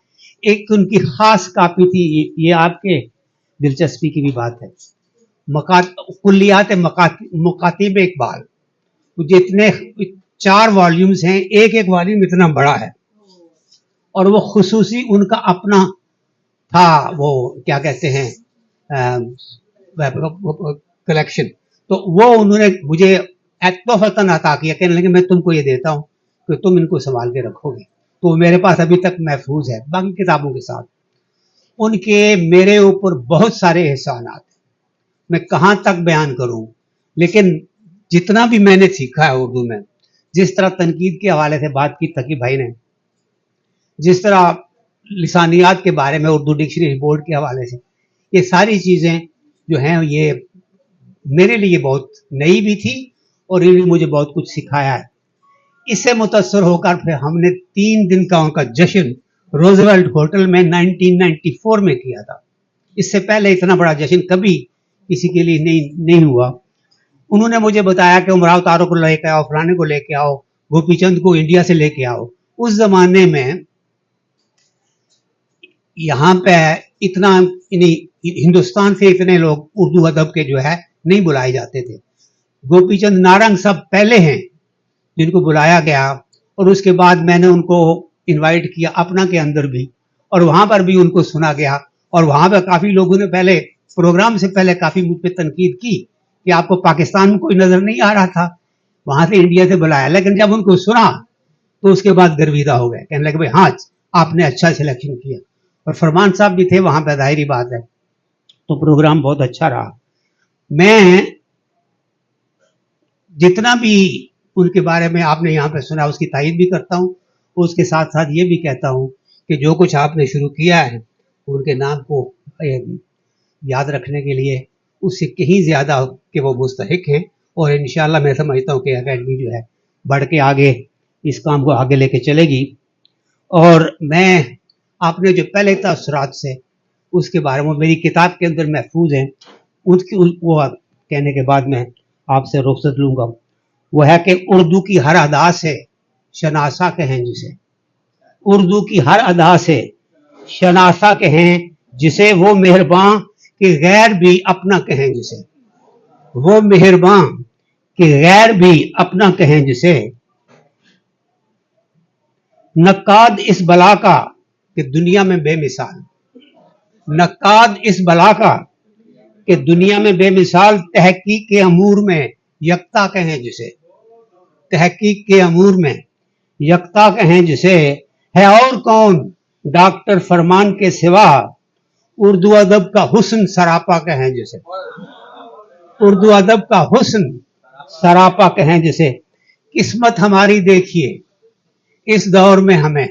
एक उनकी खास कापी थी, ये आपके दिलचस्पी की भी बात है, कुल्लियात मुकातिब इकबाल, जितने 4 वॉल्यूम्स हैं, एक एक वॉल्यूम इतना बड़ा है, और वो खुसूसी उनका अपना था, वो क्या कहते हैं कलेक्शन। तो वो उन्होंने मुझे तोहफतन अता किया, कहने लगे मैं तुमको ये देता हूँ कि तुम इनको संभाल के रखोगे। तो मेरे पास अभी तक महफूज है बाकी किताबों के साथ। उनके मेरे ऊपर बहुत सारे एहसानात हैं, मैं कहाँ तक बयान करूँ, लेकिन जितना भी मैंने सीखा है उर्दू में, जिस तरह तनकीद के हवाले से बात की तकी भाई ने, जिस तरह लिसानियात के बारे में उर्दू डिक्शनरी बोर्ड के हवाले से, ये सारी चीज़ें जो हैं ये मेरे लिए बहुत नई भी थी और इन्होंने मुझे बहुत कुछ सिखाया है। इससे मुतासर होकर फिर हमने 3 दिन का उनका जश्न रोजवेल्ट होटल में 1994 में किया था। इससे पहले इतना बड़ा जश्न कभी किसी के लिए नहीं हुआ। उन्होंने मुझे बताया कि उमराव तारो को लेके आओ, फलाने को लेके आओ, गोपी चंद को इंडिया से लेके आओ। उस जमाने में यहाँ पे इतना हिंदुस्तान से इतने लोग उर्दू अदब के जो है नहीं बुलाए जाते थे। गोपी चंद नारंग सब पहले हैं जिनको बुलाया गया, और उसके बाद मैंने उनको इनवाइट किया अपना के अंदर भी, और वहां पर भी उनको सुना गया। और वहां पर काफी लोगों ने पहले प्रोग्राम से पहले काफी मुझ पर तनकीद की कि आपको पाकिस्तान में कोई नजर नहीं आ रहा था, वहां से इंडिया से बुलाया। लेकिन जब उनको सुना तो उसके बाद गर्विदा हो गए, कहने लगे भाई हाँ आपने अच्छा सिलेक्शन किया। और फरमान साहब भी थे वहां पर, जाहिर बात है, तो प्रोग्राम बहुत अच्छा रहा। मैं जितना भी उनके बारे में आपने यहाँ पे सुना उसकी तारीफ भी करता हूँ, उसके साथ साथ ये भी कहता हूँ कि जो कुछ आपने शुरू किया है उनके नाम को याद रखने के लिए उससे कहीं ज्यादा कि वो मुस्तहिक हैं। और इंशाल्लाह मैं समझता हूँ कि अकेडमी जो है बढ़ के आगे इस काम को आगे लेके चलेगी। और मैं आपने जो पहले तअस्सुरात से उसके बारे में मेरी किताब के अंदर महफूज हैं, उसकी वो कहने के बाद मैं आपसे रुखसत लूंगा। वो है कि उर्दू की हर अदा से शनासा कहें जिसे, उर्दू की हर अदा से शनासा कहें जिसे, वो मेहरबान कि गैर भी अपना कहें जिसे, वो मेहरबान कि गैर भी अपना कहें जिसे। नक्काद इस बला का कि दुनिया में बेमिसाल, नक्काद इस बला का कि दुनिया में बेमिसाल, तहकीक के अमूर में यकता कहें जिसे, तहकीक के अमूर में यकता कहें जिसे। है और कौन डॉक्टर फरमान के सिवा, उर्दू अदब का हुस्न सरापा कहें जिसे, उर्दू अदब का हुस्न सरापा कहें जिसे। किस्मत हमारी देखिए इस दौर में हमें,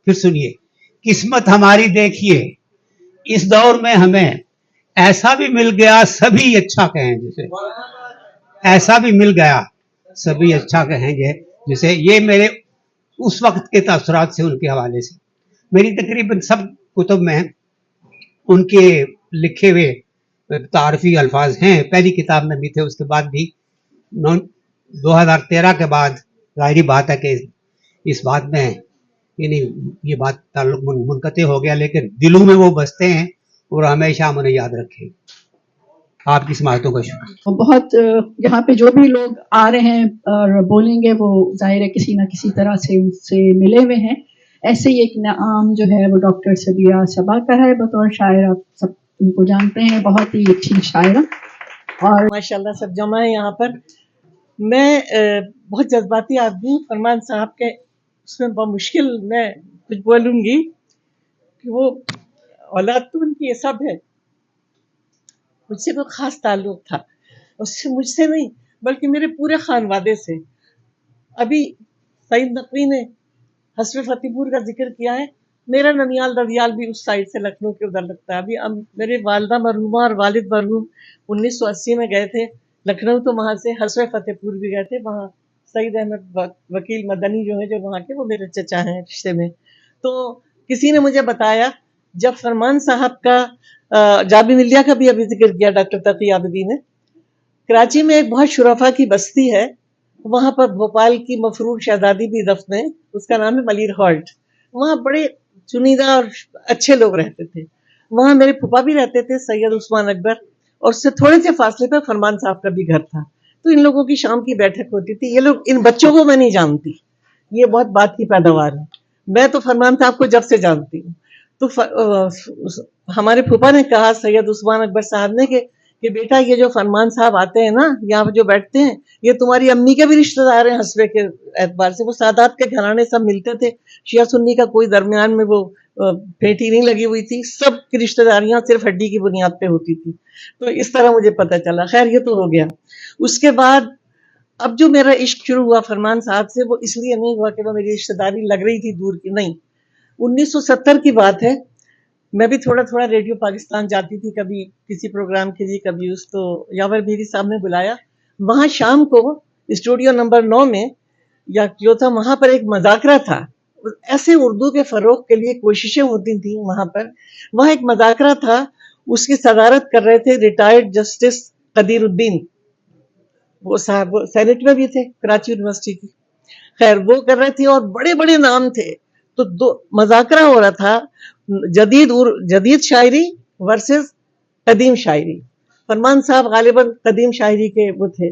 फिर सुनिए, किस्मत हमारी देखिए इस दौर में हमें, ऐसा भी मिल गया सभी अच्छा कहें जिसे, ऐसा भी मिल गया सभी अच्छा कहेंगे जिसे। ये मेरे उस वक्त के तअस्सुरात से उनके हवाले से। मेरी तकरीबन सब कुतुब में उनके लिखे हुए तारफी अल्फाज हैं, पहली किताब में भी थे, उसके बाद भी 2013 के बाद जाहिर बात है कि इस बात में यानी ये बात ताल्लुक मुनक़ते हो गया, लेकिन दिलों में वो बसते हैं और हमेशा हम उन्हें याद रखें। आपकी समाअतों का शुक्रिया। तो बहुत यहाँ पे जो भी लोग आ रहे हैं और बोलेंगे वो जाहिर है किसी न किसी तरह से उससे मिले हुए हैं। ऐसे ही एक नाम जो है वो डॉक्टर सबिया सबा का है, बतौर शायर आप सब उनको जानते हैं, बहुत ही अच्छी शायरा। और माशाल्लाह सब जमा है यहाँ पर। मैं बहुत जज्बाती आदमी हूँ, फरमान साहब के उसमें बहुत मुश्किल मैं कुछ बोलूँगी कि वो औलाद तो उनकी ये सब है, मुझसे कोई खास ताल्लुक था उससे, मुझसे नहीं बल्कि मेरे पूरे खानवादे से। अभी सईद नकवी ने हस्ब फतेहपुर का जिक्र किया है, मेरा ननियाल ददियाल भी उस साइड से लखनऊ के उधर लगता है। अभी मेरे वालिदा मरहूमा और वालिद मरहूम 1980 में गए थे लखनऊ, तो वहाँ से हस्ब फतेहपुर भी गए थे। वहाँ सईद अहमद वकील मदनी जो है, जो वहाँ के, वो मेरे चचा हैं रिश्ते में। तो किसी ने मुझे बताया जब फरमान साहब का जाबी मिलिया का भी अभी जिक्र किया डॉक्टर तकी आबिदी ने, कराची में एक बहुत शुरफा की बस्ती है, वहाँ पर भोपाल की मफरूर शहजादी भी दफन है, उसका नाम है मलिर हॉल्ट। वहाँ बड़े चुनिंदा और अच्छे लोग रहते थे। वहाँ मेरे फूफा भी रहते थे, सैयद उस्मान अकबर, और उससे थोड़े से फासले पर फरमान साहब का भी घर था। तो इन लोगों की शाम की बैठक होती थी। ये लोग, इन बच्चों को मैं नहीं जानती, ये बहुत बात की पैदावार है। मैं तो फरमान साहब को जब से जानती हूँ। तो हमारे फूफा ने कहा सैयद उस्मान अकबर साहब ने कि बेटा ये जो फरमान साहब आते हैं ना, यहाँ जो बैठते हैं, ये तुम्हारी अम्मी के भी रिश्तेदार हैं हस्बे के एतबार से। वो सादात के घराने सब मिलते थे, शिया सुन्नी का कोई दरमियान में वो फेंटी नहीं लगी हुई थी, सब की रिश्तेदारियां सिर्फ हड्डी की बुनियाद पे होती थी। तो इस तरह मुझे पता चला। खैर ये तो हो गया। उसके बाद अब जो मेरा इश्क शुरू हुआ फरमान साहब से, वो इसलिए नहीं हुआ कि वो मेरी रिश्तेदारी लग रही थी दूर की, नहीं। 1970 की बात है, मैं भी थोड़ा थोड़ा रेडियो पाकिस्तान जाती थी, कभी किसी प्रोग्राम के लिए, कभी उस, तो यावर मेरी साहब ने बुलाया। वहाँ शाम को स्टूडियो नंबर 9 में या जो था, वहाँ पर एक मजाकरा था। ऐसे उर्दू के फरोग के लिए कोशिशें होती थी वहाँ पर। वहाँ एक मजाकरा था, उसकी सदारत कर रहे थे रिटायर्ड जस्टिस कदीरुद्दीन, वो साहब सेनेट में भी थे कराची यूनिवर्सिटी की। खैर वो कर रहे थे और बड़े बड़े नाम थे। तो दो मजाकरा हो रहा था, जदीद शायरी वर्सेस कदीम शायरी। फरमान साहब गालिबन कदीम शायरी के वो थे।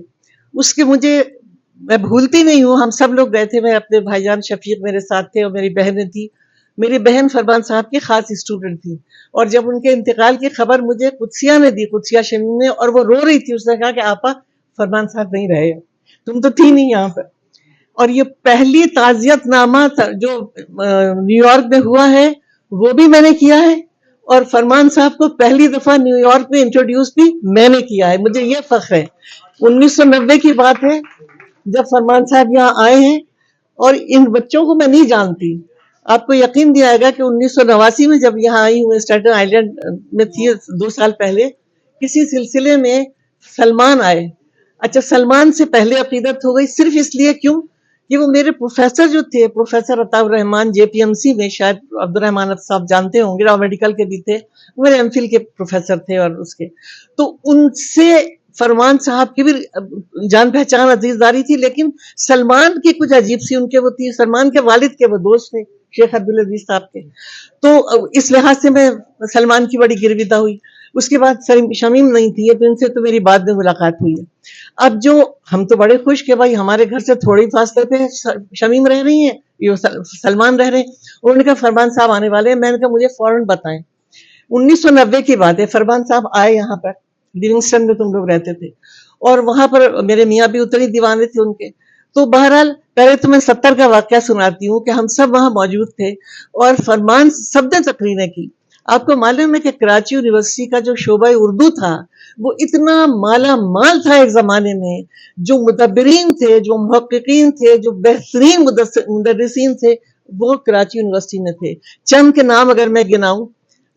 उसके मैं भूलती नहीं हूँ, हम सब लोग गए थे, मैं अपने भाईजान शफीक मेरे साथ थे और मेरी बहनें थी। मेरी बहन फरमान साहब की खास स्टूडेंट थी, और जब उनके इंतकाल की खबर मुझे कुदसिया ने दी, कुदसिया शमीम ने, और वो रो रही थी, उसने कहा कि आपा फरमान साहब नहीं रहे, तुम तो थी नहीं यहाँ पर। और ये पहली ताजियतनामा जो न्यूयॉर्क में हुआ है वो भी मैंने किया है, और फरमान साहब को पहली दफा न्यूयॉर्क में इंट्रोड्यूस भी मैंने किया है। मुझे ये फख्र है। 1990 की बात है जब फरमान साहब यहाँ आए हैं, और इन बच्चों को मैं नहीं जानती। आपको यकीन दिलाएगा कि 1989 में जब यहाँ आई हूँ, स्टेटन आइलैंड में थी 2 साल पहले, किसी सिलसिले में सलमान आए। अच्छा, सलमान से पहले अकीदत हो गई, सिर्फ इसलिए क्यों कि वो मेरे प्रोफेसर जो थे, प्रोफेसर अताउर रहमान जेपीएमसी में, शायद अब्दुर्रहमान साहब जानते होंगे, रॉ मेडिकल के भी थे, मेरे एमफिल के प्रोफेसर थे, और उसके तो उनसे फरमान साहब की भी जान पहचान अजीजदारी थी। लेकिन सलमान की कुछ अजीब सी उनके वो थी, सलमान के वालिद के वो दोस्त थे शेख अब्दुल अजीज साहब के, तो इस लिहाज से मैं सलमान की बड़ी गिरविदा हुई। उसके बाद शमीम नहीं थी, तो इनसे तो मेरी बाद में मुलाकात हुई है। अब जो हम तो बड़े खुश कि भाई हमारे घर से थोड़ी फासले पे शमीम रह रही हैं, ये सलमान रह रहे हैं। उन्होंने कहा फरमान साहब आने वाले हैं। मैंने कहा मुझे फौरन बताएं। 1990 की बात है, फरमान साहब आए यहाँ पर, लिविंगस्टन में तुम लोग रहते थे, और वहां पर मेरे मियाँ भी उतनी दीवाने थे उनके। तो बहरहाल पहले तो मैं 70 का वाकया सुनाती हूँ कि हम सब वहां मौजूद थे और फरमान सब ने तकरीरें की। आपको मालूम है कि कराची यूनिवर्सिटी का जो शोबा उर्दू था वो इतना माला माल था एक जमाने में, जो मुदब्बिरीन थे, जो मुहक्किकीन थे, जो बेहतरीन मुदर्रिसीन थे, वो कराची यूनिवर्सिटी में थे। चंद के नाम अगर मैं गिनाऊं,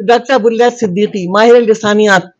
डॉक्टर अबुल्ला सिद्दीकी, माहिर लिसानियात,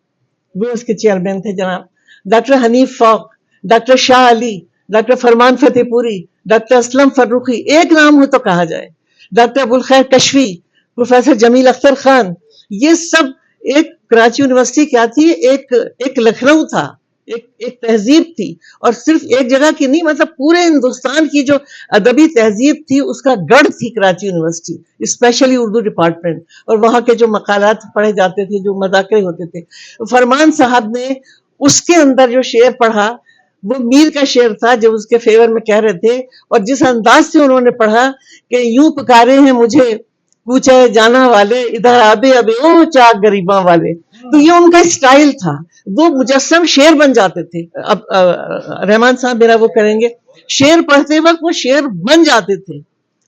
वो उसके चेयरमैन थे जनाब, doctor Hanif Fauq, doctor Shah Ali, doctor Farman Fatehpuri, doctor Aslam Farrukhi, एक नाम हो तो कहा जाए, डॉक्टर अबुल खैर कशफी, प्रोफेसर जमील अख्तर खान, ये सब एक कराची यूनिवर्सिटी क्या थी, एक लखनऊ था, एक तहजीब थी, और सिर्फ एक जगह की नहीं, मतलब पूरे हिंदुस्तान की जो अदबी तहजीब थी उसका गढ़ थी Karachi university, specially Urdu department, और वहाँ के जो मकालात पढ़े जाते थे, जो मज़ाकरे होते थे। फरमान साहब ने उसके अंदर जो शेर पढ़ा वो मीर का शेर था, जो उसके फेवर में कह रहे थे, और जिस अंदाज से उन्होंने पढ़ा कि यूं पुकारे हैं मुझे पूछे जाना वाले, इधर आबे अबे ओ चाक गरीबा वाले, तो ये उनका स्टाइल था, वो मुजस्सम शेर बन जाते थे। अब रहमान साहब मेरा वो करेंगे, शेर पढ़ते वक्त वो शेर बन जाते थे,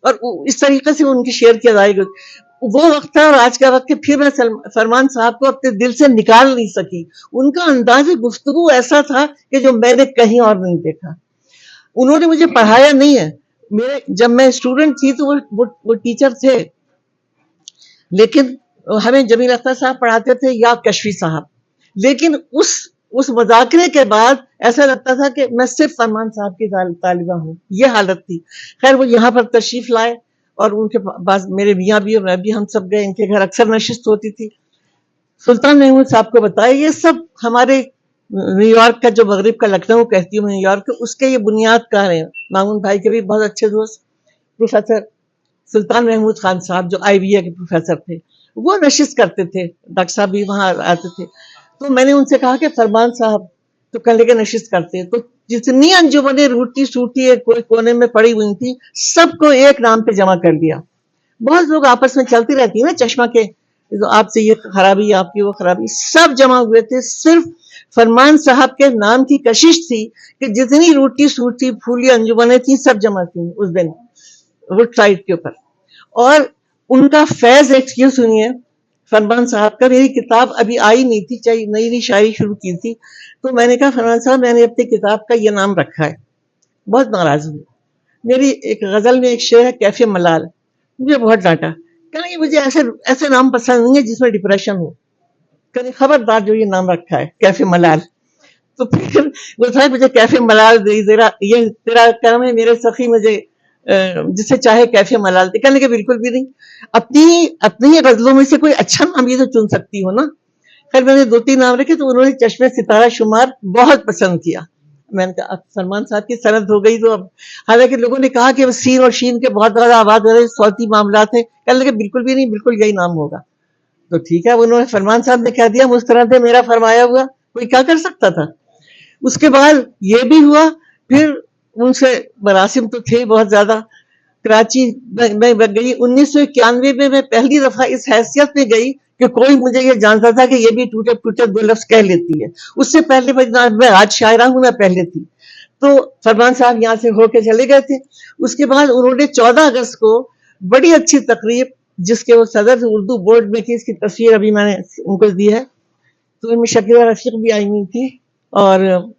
और इस तरीके से उनकी शेर की अदायगी, वो वक्त था और आज का वक्त, फिर मैं फरमान साहब को अपने दिल से निकाल नहीं सकी। उनका अंदाज गुफ्तगू ऐसा था कि जो मैंने कहीं और नहीं देखा। उन्होंने मुझे पढ़ाया नहीं है, मेरे जब मैं स्टूडेंट थी तो वो टीचर थे, लेकिन हमें जमील अख्तर साहब पढ़ाते थे या कशफी साहब, लेकिन उस मजाकरे के बाद ऐसा लगता था कि मैं सिर्फ फरमान साहब की तालिबा हूँ, ये हालत थी। खैर वो यहाँ पर तशरीफ लाए और उनके पास मेरे मियाँ भी और मैं भी, हम सब गए, इनके घर अक्सर नशिस्त होती थी। सुल्तान महमूद साहब को बताया, ये सब हमारे न्यूयॉर्क का, जो मगरिब का लखनऊ कहती हूँ न्यूयॉर्क, उसके ये बुनियादकार हैं। मामून भाई के भी बहुत अच्छे दोस्त प्रोफेसर सुल्तान महमूद खान साहब, जो IBA के प्रोफेसर थे, वो नशिस्त करते थे, डॉक्टर साहब भी वहाँ आते थे। तो मैंने उनसे कहा कि फरमान साहब तो कल के नशिस्त करते, तो जितनी अंजुमने रूटी सूटी कोई कोने में पड़ी हुई थी, सबको एक नाम पे जमा कर दिया। बहुत लोग आपस में चलती रहती है ना, चश्मा के, तो आपसे ये खराबी, आपकी वो खराबी, सब जमा हुए थे। सिर्फ फरमान साहब के नाम की कशिश थी कि जितनी रूटी सूटी फूली अंजुमने थी सब जमा थी उस दिन वुड साइड के ऊपर। और उनका फैज एक क्यों सुनिए, फरमान साहब का, मेरी किताब अभी आई नहीं थी, चाहे नई शायरी शुरू की थी, तो मैंने कहा फरमान साहब मैंने अपनी किताब का ये नाम रखा है, बहुत नाराज हुए। मेरी एक गजल में एक शेर है कैफे मलाल, मुझे बहुत डांटा, कहना मुझे ऐसे नाम पसंद नहीं है जिसमें डिप्रेशन हो, कहने खबरदार जो ये नाम रखा है कैफे मलाल। तो फिर वो था मुझे कैफे मलाल दे, ये तेरा काम है मेरे सखी, मुझे जिसे चाहे कैफे मलाल दे। कहने के बिल्कुल भी नहीं, अपनी गजलों में से कोई अच्छा नाम भी तो चुन सकती हो ना। खैर मैंने 2-3 नाम रखे, तो उन्होंने चश्मे सितारा शुमार बहुत पसंद किया। मैंने कहा सलमान साहब की सनद हो गई तो अब, हालांकि लोगों ने कहा कि सीन और शीन के बहुत ज्यादा आवाज हो रहे, सौती मामला थे, कहने लगे बिल्कुल भी नहीं, बिल्कुल यही नाम होगा। तो ठीक है, उन्होंने फरमान साहब ने कह दिया, मुस्कुराते मेरा फरमाया हुआ, कोई क्या कर सकता था। उसके बाद ये भी हुआ, फिर उनसे मरासिम तो थे बहुत ज्यादा। कराची में गई 1991 में, मैं पहली दफा इस हैसियत में गई कि कोई मुझे ये जानता था कि ये भी टूटे फूटे 2 लफ्ज कह लेती है। उससे पहले मैं आज शायरा हूं, मैं पहले थी। तो फरमान साहब यहाँ से होके चले गए थे। उसके बाद उन्होंने 14 अगस्त को बड़ी अच्छी तकरीब, जिसके वो सदर उर्दू बोर्ड में थी, इसकी तस्वीर अभी मैंने उनको दी है, तो इनमें शकीला रफीक भी आई हुई थी। और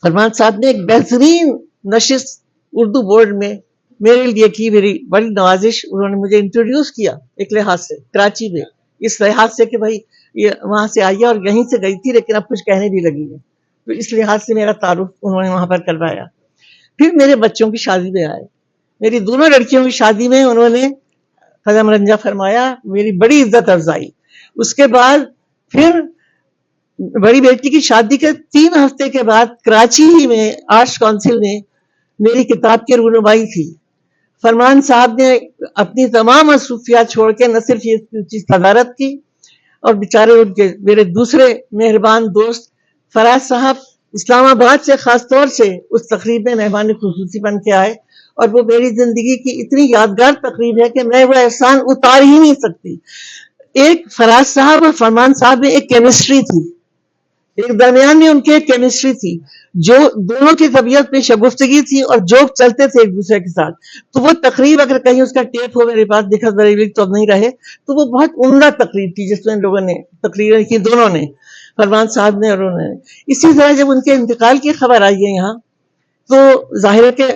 फरमान साहब ने एक बेहतरीन नशिस्त उर्दू बोर्ड में मेरे लिए की, मेरी बड़ी नवाजिश, उन्होंने मुझे इंट्रोड्यूस किया एक लिहाज से कराची में, इस लिहाज से कि भाई ये वहां से आई है और यहीं से गई थी, लेकिन अब कुछ कहने भी लगी है, तो इस लिहाज से मेरा तारुफ उन्होंने वहां पर करवाया। फिर मेरे बच्चों की शादी में आए, मेरी दोनों लड़कियों की शादी में उन्होंने कदम रंजा फरमाया, मेरी बड़ी इज्जत अफजाई। उसके बाद फिर बड़ी बेटी की शादी के 3 हफ्ते के बाद कराची ही में आर्ट्स काउंसिल में मेरी किताब की रूनुमाई थी। फरमान साहब ने अपनी तमाम मसरूफियात छोड़ के न सिर्फ ये चीज सदारत की, और बेचारे उनके मेरे दूसरे मेहरबान दोस्त फराज साहब इस्लामाबाद से खास तौर से उस तकरीब में मेहमान खुसूसी बन के आए, और वो मेरी जिंदगी की इतनी यादगार तकरीब है कि मैं वो एहसान उतार ही नहीं सकती। एक फराज साहब और फरमान साहब में एक केमिस्ट्री थी, एक दरमियान में उनके एक केमिस्ट्री थी, जो दोनों की तबीयत में शगुफ्तगी थी और जोक चलते थे एक दूसरे के साथ। तो वो तकरीब अगर कहीं उसका टेप हो मेरे पास दिखा तो अब नहीं रहे, तो वो बहुत उम्दा तकरीब थी जिसमें लोगों ने तकरीरें की, दोनों ने, फरमान साहब ने और उन्होंने। इसी तरह जब उनके इंतकाल की खबर आई है यहाँ, तो जाहिर है कि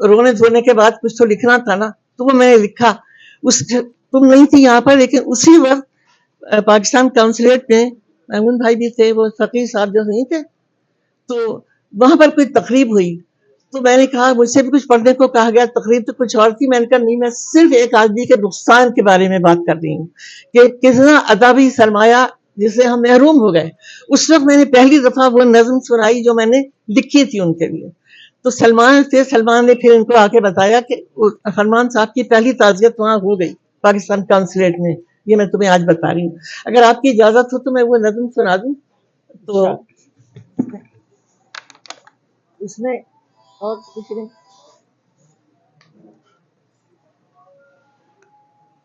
रोने धोने के बाद कुछ तो लिखना था ना, तो वो मैंने लिखा। तुम नहीं थी यहाँ पर, लेकिन उसी वक्त पाकिस्तान काउंसिलेट में महमूद भाई भी थे, वो फकीर साहब जो नहीं थे, तो वहां पर कोई तकरीब हुई, تو میں نے کہا مجھ سے بھی کچھ پڑھنے کو کہا گیا, تقریب تو کچھ اور تھی. میں نے کہا نہیں, میں صرف ایک آدمی کے نقصان کے بارے میں بات کر رہی ہوں کہ کتنا ادبی سرمایہ جس سے ہم محروم ہو گئے. اس وقت میں نے پہلی دفعہ وہ نظم سنائی جو میں نے لکھی تھی ان کے لیے. تو سلمان نے پھر ان کو آ کے بتایا کہ فرمان صاحب کی پہلی تعزیت وہاں ہو گئی پاکستان کانسولیٹ میں. یہ میں تمہیں آج بتا رہی ہوں. اگر آپ کی اجازت ہو تو میں وہ نظم سنا دوں. تو اس میں اور کچھ نہیں,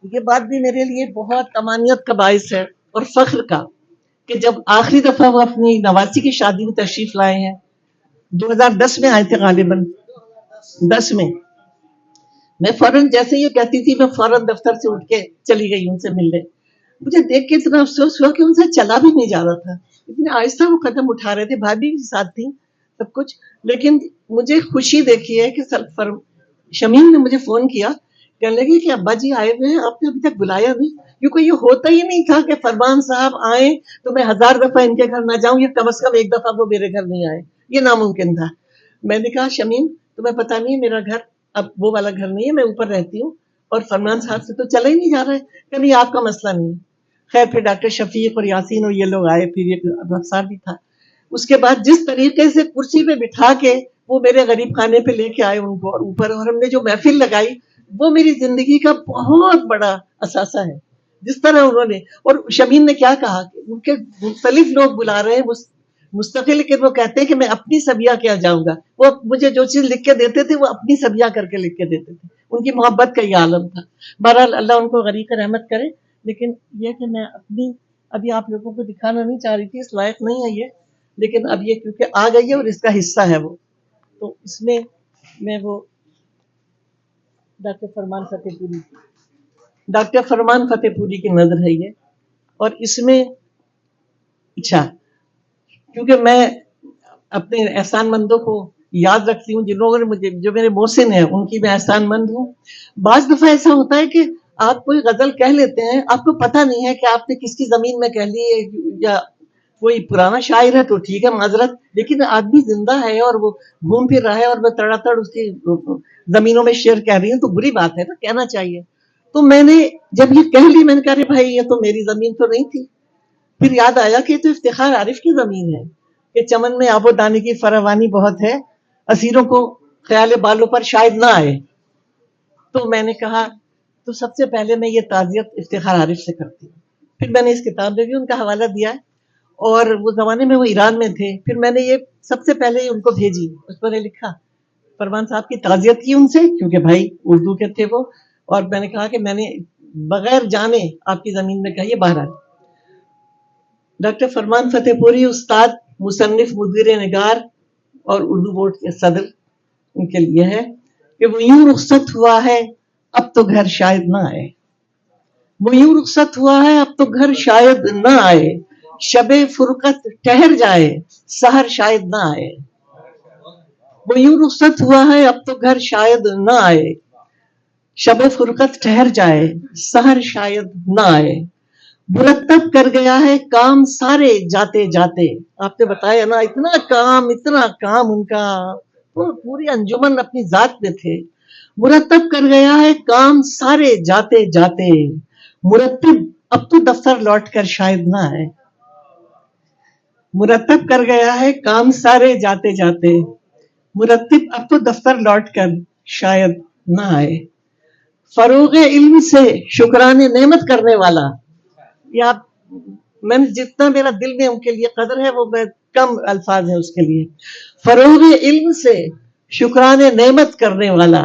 یہ بات بھی میرے لیے بہت تمانیت کا باعث ہے اور فخر کا کہ جب آخری دفعہ وہ اپنی نواسی کی شادی میں تشریف لائے ہیں, 2010 میں آئے تھے غالباً, 10 میں فوراً جیسے یہ کہتی تھی میں فوراً دفتر سے اٹھ کے چلی گئی ان سے ملنے. مجھے دیکھ کے اتنا افسوس ہوا کہ ان سے چلا بھی نہیں جا رہا تھا, اتنے آہستہ وہ قدم اٹھا رہے تھے. بھابھی بھی ساتھ تھی سب کچھ, لیکن مجھے خوشی دیکھی ہے کہ شمیم نے مجھے فون کیا, کہنے لگی کہ ابا جی آئے ہوئے ہیں, آپ نے ابھی تک بلایا نہیں. کیونکہ یہ ہوتا ہی نہیں تھا کہ فرمان صاحب آئیں تو میں 1000 دفعہ ان کے گھر نہ جاؤں, یا کم از کم ایک دفعہ وہ میرے گھر نہیں آئے, یہ ناممکن تھا. میں نے کہا شمیم تمہیں پتا نہیں میرا گھر اب وہ والا گھر نہیں ہے, میں اوپر رہتی ہوں اور فرمان صاحب سے تو چلا ہی نہیں جا رہا ہے. کہ نہیں آپ کا مسئلہ نہیں ہے. خیر پھر ڈاکٹر شفیق اور یاسین اور یہ لوگ آئے, پھر یہ افسار بھی تھا. اس کے بعد جس طریقے سے کرسی پہ بٹھا کے وہ میرے غریب خانے پہ لے کے آئے ان کو, اور اوپر, اور ہم نے جو محفل لگائی وہ میری زندگی کا بہت بڑا اثاثہ ہے. جس طرح انہوں نے, اور شمیم نے کیا کہا کہ ان کے مختلف لوگ بلا رہے ہیں مستقل, کہ وہ کہتے ہیں کہ میں اپنی سبیہ کیا جاؤں گا. وہ مجھے جو چیز لکھ کے دیتے تھے وہ اپنی سبیہ کر کے لکھ کے دیتے تھے. ان کی محبت کا یہ عالم تھا. بہرحال اللہ ان کو غریق رحمت کرے. لیکن یہ کہ میں اپنی ابھی آپ لوگوں کو دکھانا نہیں چاہ رہی تھی, اس لائق نہیں ہے یہ, لیکن اب یہ کیونکہ آ گئی ہے اور اس کا حصہ ہے وہ, تو اس میں وہ ڈاکٹر فرمان فتح پوری کی نظر ہے یہ. اور اس میں اچھا کیونکہ میں اپنے احسان مندوں کو یاد رکھتی ہوں, جن لوگوں نے مجھے, جو میرے محسن ہیں ان کی میں احسان مند ہوں. بعض دفعہ ایسا ہوتا ہے کہ آپ کوئی غزل کہہ لیتے ہیں, آپ کو پتہ نہیں ہے کہ آپ نے کس کی زمین میں کہہ لی ہے, یا کوئی پرانا شاعر ہے تو ٹھیک ہے معذرت, لیکن آدمی زندہ ہے اور وہ گھوم پھر رہا ہے اور میں تڑا تڑ اس کی زمینوں میں شعر کہہ رہی ہوں, تو بری بات ہے نا, کہنا چاہیے. تو میں نے جب یہ کہہ لی, میں نے کہا رے بھائی یہ تو میری زمین تو نہیں تھی. پھر یاد آیا کہ یہ تو افتخار عارف کی زمین ہے, کہ چمن میں آب و دانے کی فراوانی بہت ہے, اسیروں کو خیال بالوں پر شاید نہ آئے. تو میں نے کہا تو سب سے پہلے میں یہ تعزیت افتخار عارف سے کرتی ہوں. پھر میں نے اس کتاب میں بھی ان کا حوالہ دیا ہے, اور وہ زمانے میں وہ ایران میں تھے. پھر میں نے یہ سب سے پہلے ان کو بھیجی, اس پر لکھا فرمان صاحب کی تعزیت کی ان سے, کیونکہ بھائی اردو کے تھے وہ, اور میں نے کہا کہ میں نے بغیر جانے آپ کی زمین میں کہی. بہرحال ڈاکٹر فرمان فتح پوری استاد, مصنف, مدیر نگار اور اردو بورڈ کے صدر, ان کے لیے ہے کہ وہ یوں رخصت ہوا ہے اب تو گھر شاید نہ آئے. وہ یوں رخصت ہوا ہے اب تو گھر شاید نہ آئے, شب فرقت ٹہر جائے سحر شاید نہ آئے. وہ یوں رخصت ہوا ہے اب تو گھر شاید نہ آئے, شب فرقت ٹہر جائے سحر شاید نہ آئے. مرتب کر گیا ہے کام سارے جاتے جاتے. آپ نے بتایا نا اتنا کام ان کا, پوری انجمن اپنی ذات میں تھے. مرتب کر گیا ہے کام سارے جاتے جاتے, مرتب اب تو دفتر لوٹ کر شاید نہ آئے. مرتب کر گیا ہے کام سارے جاتے جاتے, مرتب اب تو دفتر لوٹ کر شاید نہ آئے. فروغ علم سے شکران نعمت کرنے والا, یا میں جتنا میرا دل میں ان کے لیے قدر ہے وہ میں کم الفاظ ہیں اس کے لیے. فروغ علم سے شکران نعمت کرنے والا,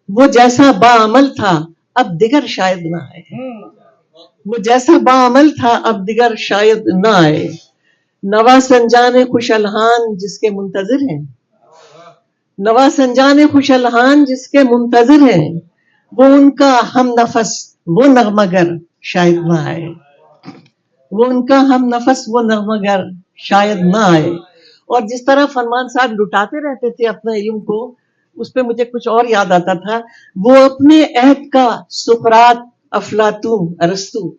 وہ جیسا باعمل تھا اب دیگر شاید نہ آئے. وہ جیسا باعمل تھا اب دیگر شاید نہ آئے. نوا سنجان خوش الحان جس کے منتظر ہیں, نوا سنجان خوش الحان جس کے منتظر ہیں, وہ ان کا ہم نفس وہ نغمگر شاید نہ آئے. وہ ان کا ہم نفس وہ نغمگر شاید نہ آئے. اور جس طرح فرمان صاحب لٹاتے رہتے تھے اپنا علم کو, اس پہ مجھے کچھ اور یاد آتا تھا. وہ اپنے عہد کا سقراط افلاطون ارسطو,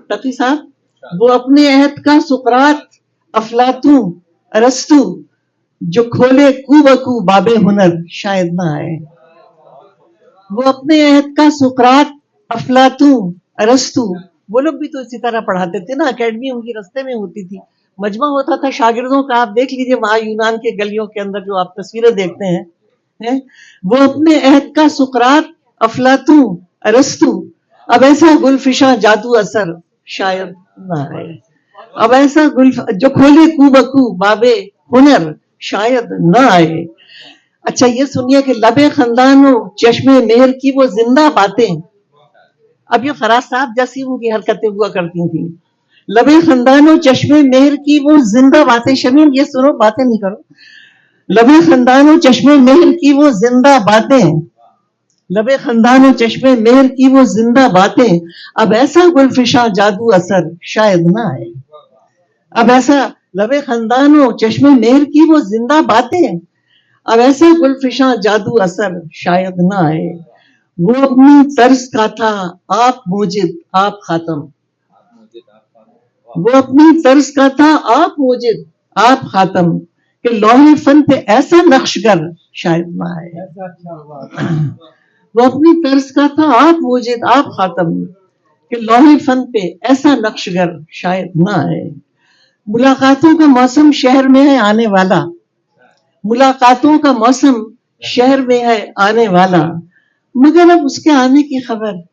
تقی صاحب, وہ اپنے عہد کا سقراط افلاطون ارسطو, जो खोले कूबकू बाबे हुनर शायद ना आए। वो अपने अहद का सुकरात, अफलातून, अरस्तु, वो लोग भी तो इसी तरह पढ़ाते थे ना। एकेडमी उनकी रास्ते में होती थी, मजमा होता था शागिर्दों का। आप देख लीजिए वहां यूनान के गलियों के अंदर जो आप तस्वीरें देखते हैं, वो अपने अहद का सुकरात, अफलातून, अरस्तु, अब ऐसा गुलफिशा जादू असर शायद ना आए। अब ऐसा जो खोले कूबकू बाबे हुनर शायद ना आए। अच्छा ये सुनिए कि लबे खंदानो चश्मे मेहर की वो जिंदा बातें, अब ये फराज साहब जैसी उनकी हरकतें हुआ करती थी। लबे खंदानो चश्मे मेहर की वो जिंदा बातें, शमीम ये सुनो, बातें नहीं करो। लबे खंदानो चश्मे मेहर की वो जिंदा बातें, लबे खंदानो चश्मे मेहर की वो जिंदा बातें, अब ऐसा गुलफिशा जादू असर शायद ना आए। अब ऐसा लबे खंदानो चश्मे मेहर की वो जिंदा बातें, अब ऐसा गुलफिशा जादू असर शायद ना आए। वो अपनी तर्ज का था आप मोजिद आप खातम, वो अपनी तर्ज का था आप मोजिद आप खातम, कि लौहे फन पे ऐसा नक्शगर शायद ना आए। वो अपनी तर्ज का था आप मोजिद आप खातम, कि लौहे फन पे ऐसा नक्शगर शायद ना आए। मुलाकातों का मौसम शहर में है आने वाला, मुलाकातों का मौसम शहर में है आने वाला, मगर अब उसके आने की खबर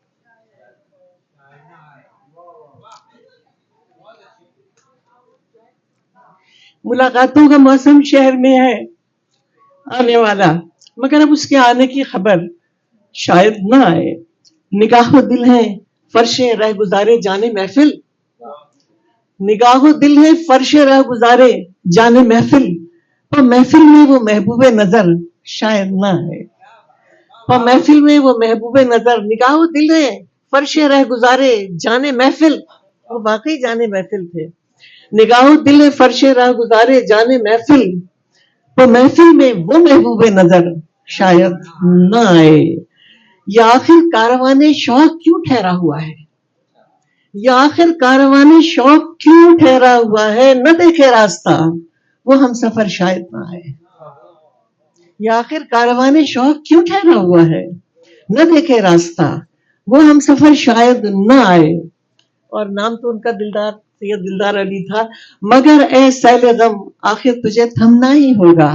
मुलाकातों का मौसम शहर में है आने वाला, मगर अब उसके आने की खबर शायद ना आए। निगाहो दिल है फर्शे रह गुजारे जाने महफिल, निगाहो दिल है फर्शे रह गुजारे जाने महफिल, पर महफिल में वो महबूबे नजर शायद ना आए। पर महफिल में वो महबूबे नजर, निगाहो दिल है फर्शे रह गुजारे जाने महफिल, वो वाकई जाने महफिल थे। निगाहो दिल है फर्शे रह गुजारे जाने महफिल, पर महफिल में वो महबूबे नजर शायद ना आए। ये आखिर कारवाने शौक क्यों ठहरा हुआ है, ये आखिर कारवाने शौक क्यों ठहरा हुआ है, न देखे रास्ता वो हम सफर शायद ना आए। ये आखिर कारवाने शौक क्यों ठहरा हुआ है, न देखे रास्ता वो हम सफर शायद न आए। और नाम तो उनका दिलदार सैयद दिलदार अली था। मगर ए सैले गम आखिर तुझे थमना ही होगा,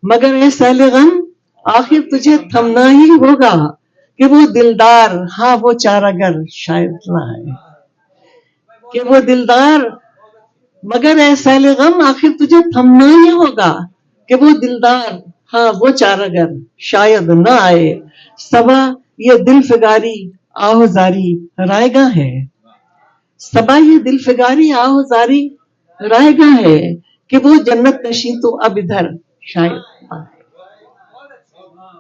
मगर ए सैले गम आखिर तुझे थमना ही होगा, कि वो दिलदार हाँ वो चारागर शायद ना आए, कि वो दिलदार, मगर ए सैले गम आखिर तुझे थमना ही होगा, कि वो दिलदार हाँ वो चारागर शायद ना आए। सबा ये दिल फिगारी आहोजारी रायगा है, सबा ये दिल फिगारी आहोजारी रायगा है, कि वो जन्नत नशीं तो अब इधर शायद ना आए।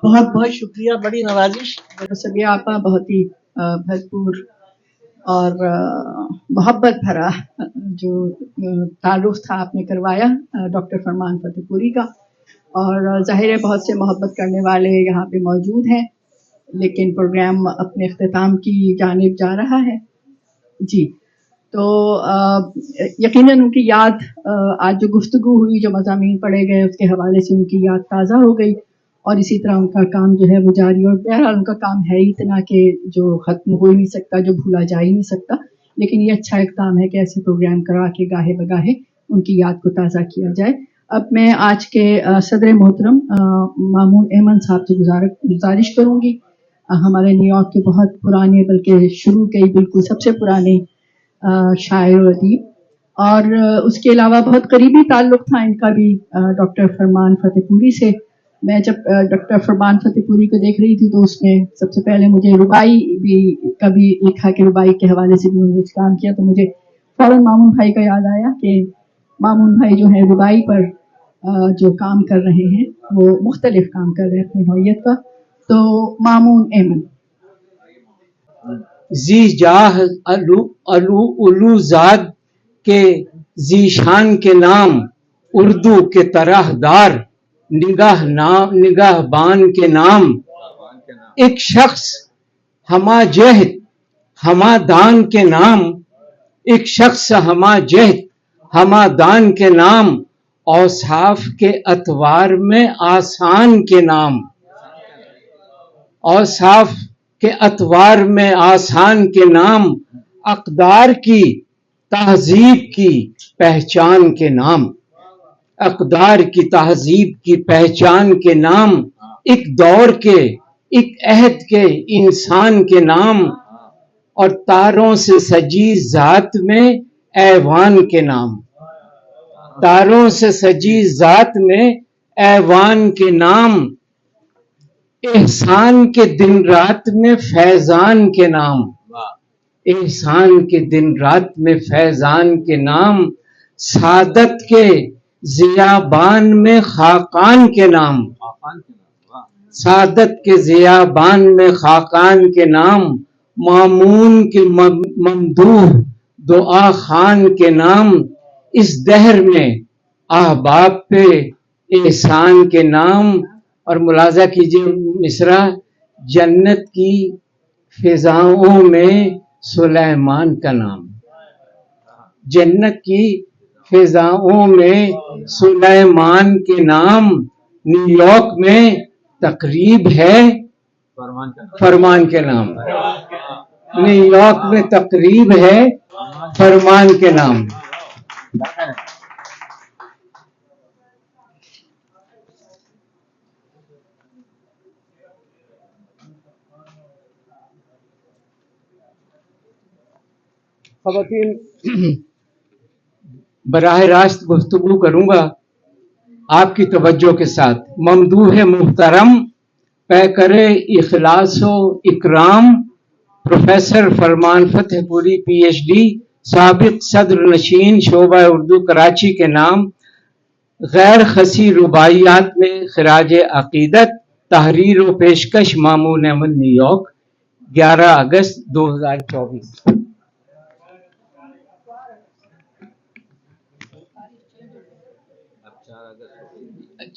बहुत बहुत शुक्रिया, बड़ी नवाजिश। सभी आपा बहुत ही भरपूर और मोहब्बत भरा जो तारुफ था आपने करवाया डॉक्टर फरमान फतेहपुरी का। और जाहिर है बहुत से मोहब्बत करने वाले यहाँ पे मौजूद हैं, लेकिन प्रोग्राम अपने अख्तिताम की जानिब जा रहा है। जी, तो यकीनन उनकी याद आज जो गुफ्तगू हुई, जो मज़ामीन पढ़े गए, उसके हवाले से उनकी याद ताज़ा हो गई और इसी तरह उनका काम जो है वो जारी। और बहरहाल उनका काम है ही इतना कि जो ख़त्म हो ही नहीं सकता, जो भूला जा ही नहीं सकता। लेकिन ये अच्छा इक़दाम है कि ऐसे प्रोग्राम करवा के गाहे बगाहे उनकी याद को ताज़ा किया जाए। अब मैं आज के सदर मोहतरम मामून अहमद साहब से गुजारिश करूँगी, हमारे न्यूयॉर्क के बहुत पुराने, बल्कि शुरू के बिल्कुल सबसे पुराने शायर और अदीब, और उसके अलावा बहुत करीबी ताल्लुक़ था इनका भी डॉक्टर फरमान फतेहपुरी से। मैं जब डॉक्टर फरमान फतेहपुरी को देख रही थी तो उसमें सबसे पहले मुझे रुबाई भी कभी लिखा कि रुबाई के हवाले से भी उन्होंने काम किया, तो मुझे फ़ौरन मामून भाई का याद आया कि मामून भाई जो है रुबाई पर जो काम कर रहे हैं वो मुख्तलिफ काम कर रहे हैं अपनी नौयत का। तो मामून अहमद। जी जाह उलू ज़ाद के जीशान के नाम, उर्दू के तरहदार निगाहबान के नाम, एक शख्स हमा जहद हमा दान के नाम, एक शख्स हमा जहद हमा दान के नाम, اوصاف کے اتوار میں آسان کے نام، اوصاف کے اتوار میں آسان کے نام، اقدار کی تہذیب کی پہچان کے نام، اقدار کی تہذیب کی پہچان کے نام، ایک دور کے ایک عہد کے انسان کے نام، اور تاروں سے سجی ذات میں ایوان کے نام، تاروں سے سجی ذات میں ایوان کے نام، احسان کے دن رات میں فیضان کے نام، احسان کے دن رات میں فیضان کے نام، سعادت کے ضیابان میں خاقان کے نام، سعادت کے ضیابان میں خاقان کے نام، مامون کے ممدوح دعا خان کے نام، اس دہر میں احباب پہ احسان کے نام۔ اور ملاحظہ کیجیے مصرع، جنت کی فضاؤں میں سلیمان کا نام، جنت کی فضاؤں میں سلیمان کے نام، نیو یارک میں تقریب ہے فرمان کے نام، نیو یارک میں تقریب ہے فرمان کے نام۔ خواتین، براہ راست گفتگو کروں گا آپ کی توجہ کے ساتھ۔ ممدوح محترم پیکر اخلاص و اکرام پروفیسر فرمان فتح پوری پی ایچ ڈی، سابق صدر نشین شعبہ اردو کراچی کے نام، غیر خسی رباعیات میں خراج عقیدت، تحریر و پیشکش مامون احمد، نیو یارک، 11 اگست 2024۔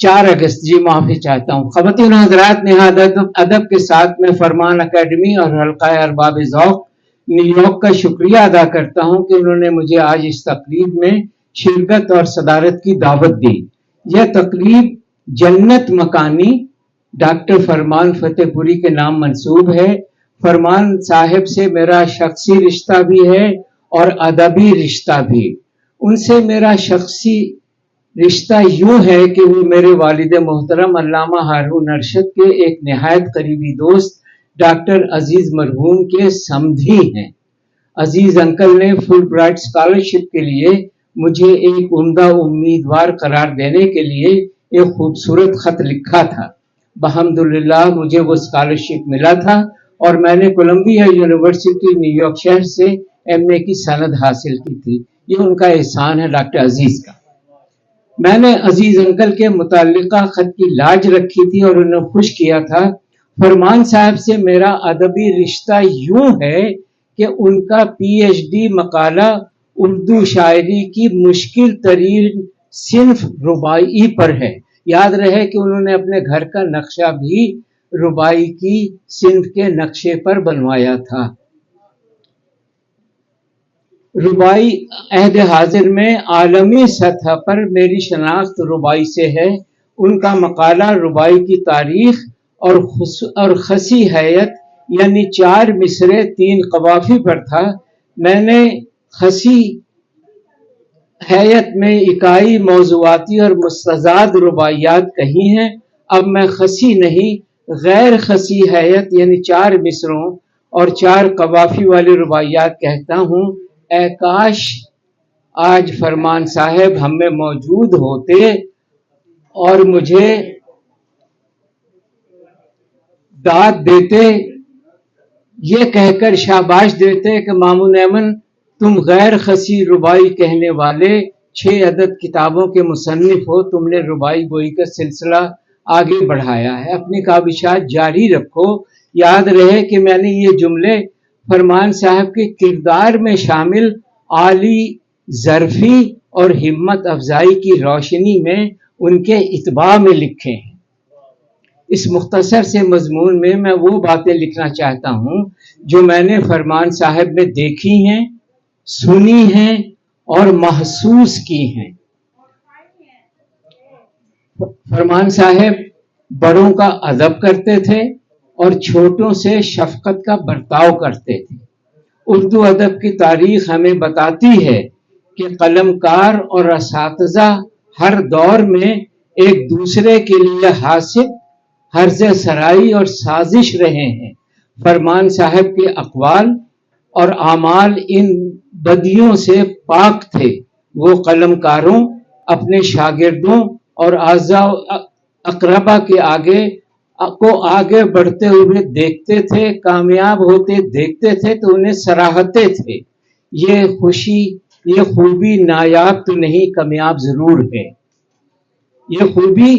4 اگست، جی معافی چاہتا ہوں۔ خواتین و حضرات، نہایت ادب کے ساتھ میں فرمان اکیڈمی اور حلقہ ارباب ذوق نیو یارک کا شکریہ ادا کرتا ہوں کہ انہوں نے مجھے آج اس تقریب میں شرکت اور صدارت کی دعوت دی۔ یہ تقریب جنت مکانی ڈاکٹر فرمان فتح پوری کے نام منسوب ہے۔ فرمان صاحب سے میرا شخصی رشتہ بھی ہے اور ادبی رشتہ بھی۔ ان سے میرا شخصی رشتہ یوں ہے کہ وہ میرے والد محترم علامہ ہارون ارشد کے ایک نہایت قریبی دوست ڈاکٹر عزیز مرحوم کے سمدھی ہیں۔ عزیز انکل نے فل برائٹ اسکالرشپ کے لیے مجھے ایک عمدہ امیدوار قرار دینے کے لیے ایک خوبصورت خط لکھا تھا۔ بحمدللہ مجھے وہ اسکالرشپ ملا تھا اور میں نے کولمبیا یونیورسٹی نیو یارک شہر سے MA کی سند حاصل کی تھی۔ یہ ان کا احسان ہے ڈاکٹر عزیز کا۔ میں نے عزیز انکل کے متعلقہ خط کی لاج رکھی تھی اور انہیں خوش کیا تھا۔ فرمان صاحب سے میرا ادبی رشتہ یوں ہے کہ ان کا PhD مقالہ اردو شاعری کی مشکل ترین صنف رباعی پر ہے۔ یاد رہے کہ انہوں نے اپنے گھر کا نقشہ بھی رباعی کی صنف کے نقشے پر بنوایا تھا۔ رباعی عہد حاضر میں عالمی سطح پر میری شناخت رباعی سے ہے۔ ان کا مقالہ رباعی کی تاریخ اور خسی حیت یعنی 4 مصرے 3 قوافی پر تھا۔ میں نے خسی حیت میں اکائی موضوعاتی اور مستزاد رباعیات کہی ہیں۔ اب میں خسی نہیں غیر خسی حیت یعنی 4 مصروں اور 4 قوافی والی رباعیات کہتا ہوں۔ اے کاش آج فرمان صاحب ہم میں موجود ہوتے اور مجھے داد دیتے، یہ کہہ کر شاباش دیتے کہ مامون ایمن تم غیر خسی رباعی کہنے والے 6 عدد کتابوں کے مصنف ہو، تم نے رباعی گوئی کا سلسلہ آگے بڑھایا ہے، اپنی کاوشات جاری رکھو۔ یاد رہے کہ میں نے یہ جملے فرمان صاحب کے کردار میں شامل عالی ظرفی اور ہمت افزائی کی روشنی میں ان کے اتباع میں لکھے ہیں۔ اس مختصر سے مضمون میں میں وہ باتیں لکھنا چاہتا ہوں جو میں نے فرمان صاحب میں دیکھی ہیں، سنی ہیں اور محسوس کی ہیں۔ फरमान साहब बड़ों का अदब करते थे और छोटों से शफकत का बर्ताव करते थे। उर्दू अदब की तारीख हमें बताती है कि कलमकार और असातिज़ा हर दौर में एक दूसरे के लिए हासिब, हर्ज सराई और साजिश रहे हैं। फरमान साहब के अक़वाल और आमाल इन बदियों से पाक थे। वो कलमकारों, अपने शागिर्दों और आज़ा अक़रबा के आगे बढ़ते हुए देखते थे, कामयाब होते देखते थे तो उन्हें सराहते थे। ये खूबी नायाब तो नहीं, कामयाब जरूर है। ये खूबी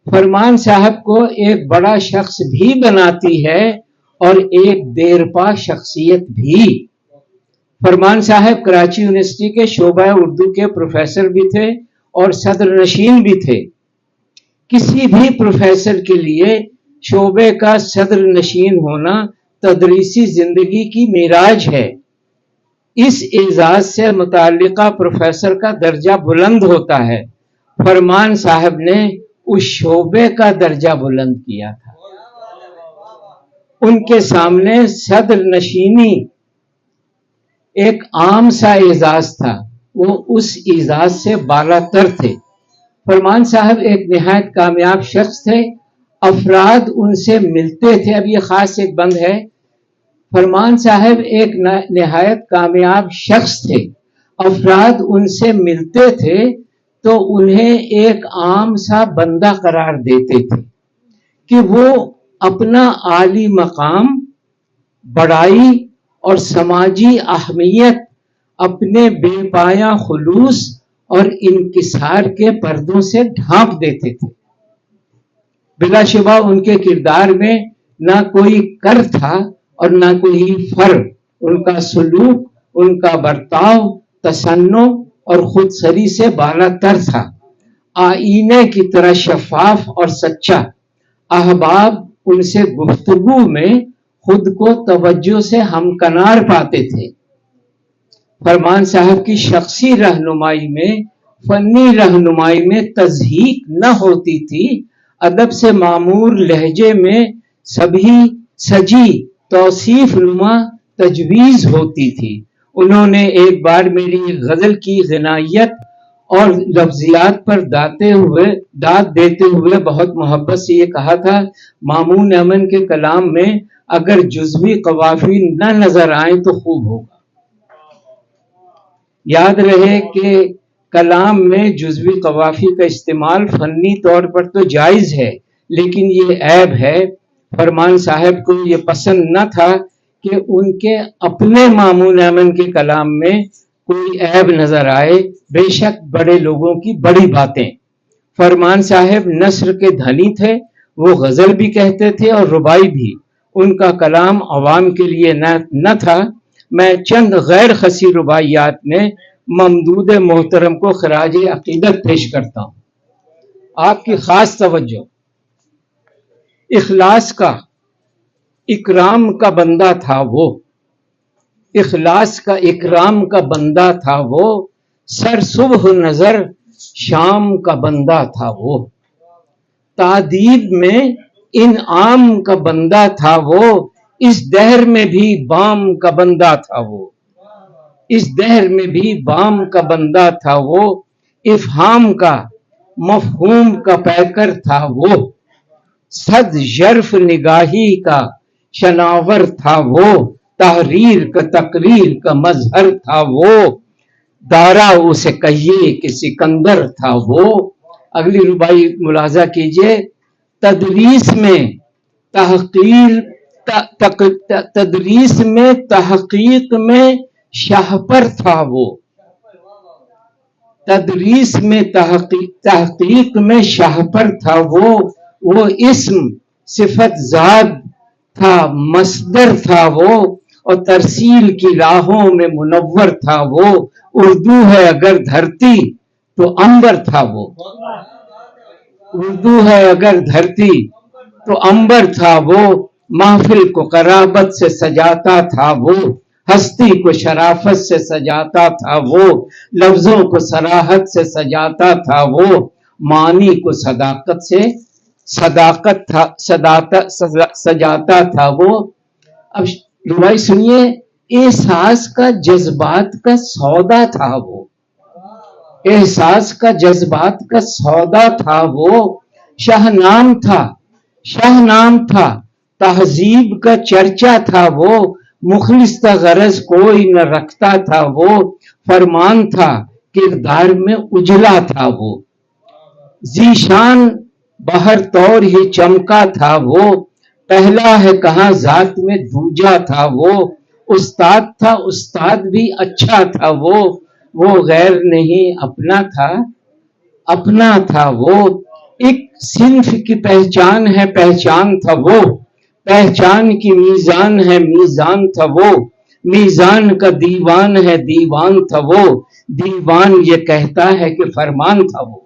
फरमान साहब को एक बड़ा शख्स भी बनाती है और एक देरपा शख्सियत भी। फरमान साहब कराची यूनिवर्सिटी के शोबा उर्दू के प्रोफेसर भी थे और सदर नशीन भी थे। किसी भी प्रोफेसर के लिए शोबे का सदर नशीन होना तदरीसी जिंदगी की मिराज है। इस एजाज से मुताल्लिका प्रोफेसर का दर्जा बुलंद होता है। फरमान साहब ने उस शोबे का दर्जा बुलंद किया था। उनके सामने सदर नशीनी एक आम सा एजाज था, वो उस एजाज से बालातर थे। फरमान साहब एक निहायत कामयाब शख्स थे, अफराद उनसे मिलते थे। अब ये खास एक बंद है, फरमान साहब एक निहायत कामयाब शख्स थे, अफराद उनसे मिलते थे तो उन्हें एक आम सा बंदा करार देते थे कि वो अपना आली मकाम, बड़ाई और समाजी अहमियत अपने बेपाया खुलूस और इनकिसार के पर्दों से ढांप देते थे। बिलाशुबा उनके किरदार में ना कोई कर था और ना कोई फर। उनका सुलूक, उनका बर्ताव तसन्नो और खुदसरी से बालातर था। आईने की तरह शफाफ और सच्चा। अहबाब उनसे गुफ्तगू में खुद को तवज्जो से हमकनार पाते थे। फरमान साहब की शख्सी रहनुमाई में, फनी रहनुमाई में तज़हीक न होती थी। अदब से मामूर लहजे में सजी तौसीफ नुमा तजवीज़ होती थी। उन्होंने एक बार मेरी गजल की ग़नायत और लफ्जियात पर दाद देते हुए बहुत मोहब्बत से ये कहा था, मामून अमन के कलाम में अगर जुज़वी कवाफी न नजर आए तो खूब होगा। याद रहे कि कलाम में जुज़वी कवाफी का इस्तेमाल फनी तौर पर तो जायज़ है, लेकिन ये ऐब है। फरमान साहब को ये पसंद न था कि उनके अपने मामून अमन के कलाम में कोई ऐब नजर आए। बेशक बड़े लोगों की बड़ी बातें। फरमान साहब नस्र के धनी थे, वो गजल भी कहते थे और रुबाई भी। उनका कलाम अवाम के लिए न था। मैं चंद गैर खसी रुबाइयात में ममदूद मोहतरम को खराज अकीदत पेश करता हूँ। आपकी खास तवज्जो। इखलास का इकराम का बंदा था वो, इखलास का इकराम का बंदा था वो, सर सुबह नजर शाम का बंदा था वो, तादीब में इनआम का बंदा था वो, इस दहर में भी बाम का बंदा था वो, इस दहर में भी बाम का बंदा था वो, इफ़हाम का मफहूम का पैकर था वो, सद जर्फ निगाही का शनावर था वो, तहरीर का तकरीर का मजहर था वो, दारा उसे कहिए कि सिकंदर था वो। अगली रुबाई मुलाजा कीजिए। तदरीस में तहकीक में शाहपर था वो, तदरीस में तहकीक में शाहपर था वो इस्म सिफत ज़ात था, मस्दर था वो, और तरसील की राहों में मुनव्वर था वो। उर्दू है अगर धरती तो अंबर था वो, उर्दू है अगर धरती तो अंबर था वो, महफिल को कराबत से सजाता था वो, हस्ती को शराफत से सजाता था वो, लफ्जों को सराहत से सजाता था वो, मानी को सजाता था वो। अब रिवायत सुनिए, एहसास का जज्बात का सौदा था वो, एहसास का जज्बात का सौदा था वो। शाहनाम था, तहजीब का चर्चा था वो, मुखलिस था गरज कोई न रखता था वो। फरमान था, किरदार में उजला था वो, जीशान बहर तौर ही चमका था वो। पहला है कहाँ जात में दूजा था वो। उस्ताद था, उस्ताद भी अच्छा था वो गैर नहीं अपना था वो। एक सिंफ की पहचान है, पहचान था वो, पहचान की मीजान है, मीजान था वो। मीजान का दीवान है, दीवान था वो। दीवान ये कहता है कि फरमान था वो,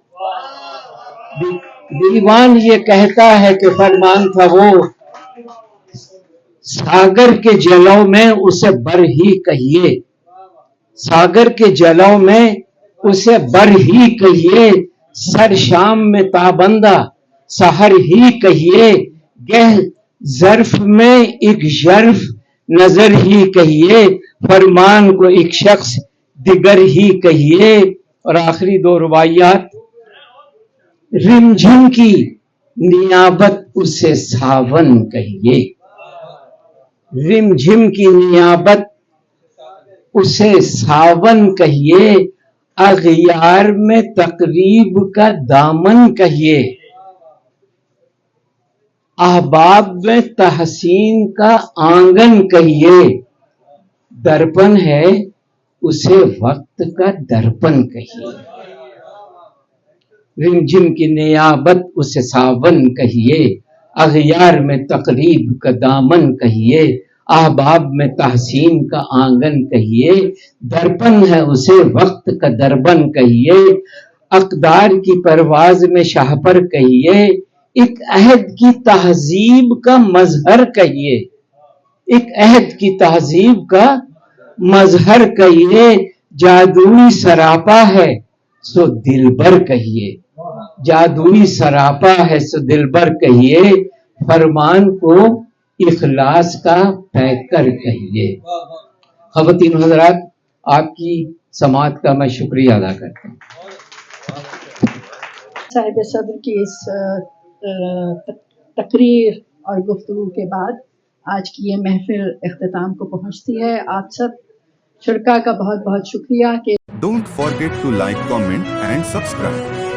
दीवान ये कहता है कि फरमान था वो। सागर के जलौ में उसे बर ही कहिए, सागर के जलौ में उसे बर ही कहिए। सर शाम में ताबंदा सहर ही कहिए, गह जर्फ में एक जर्फ नजर ही कहिए। फरमान को एक शख्स दिगर ही कहिए। और आखिरी दो रुबाइयात, रिमझिम की नियाबत उसे सावन कहिए, रिमझिम की नियाबत उसे सावन कहिए। अगयार में तकरीब का दामन कहिए, अहबाब में तहसीन का आंगन कहिए। दर्पण है उसे वक्त का दर्पण कहिए, रिमझिम की नियाबत उसे सावन कहिए। अगयार में तकरीब का दामन कहिए, अहबाब में तहसीन का आंगन कहिए। दर्पण है उसे वक्त का दर्पण कहिए। अकदार की परवाज में शाहपर कहिए, एक अहद की तहजीब का मजहर कहिए, एक अहद की तहजीब का मजहर कहिए। जादुई सरापा है सो दिलबर कहिए, जादुई सरापा है सो दिलबर कहिए। फरमान को इखलास का पैकर कहिए। ख़वातीन हज़रात, आपकी समाअत का मैं शुक्रिया अदा करता हूँ। साहिब सदर की इस तकरीर और गुफ्तगू के बाद आज की ये महफिल इख्तिताम को पहुँचती है। आप सब शुरका का बहुत बहुत शुक्रिया कि Don't forget to like, comment and subscribe.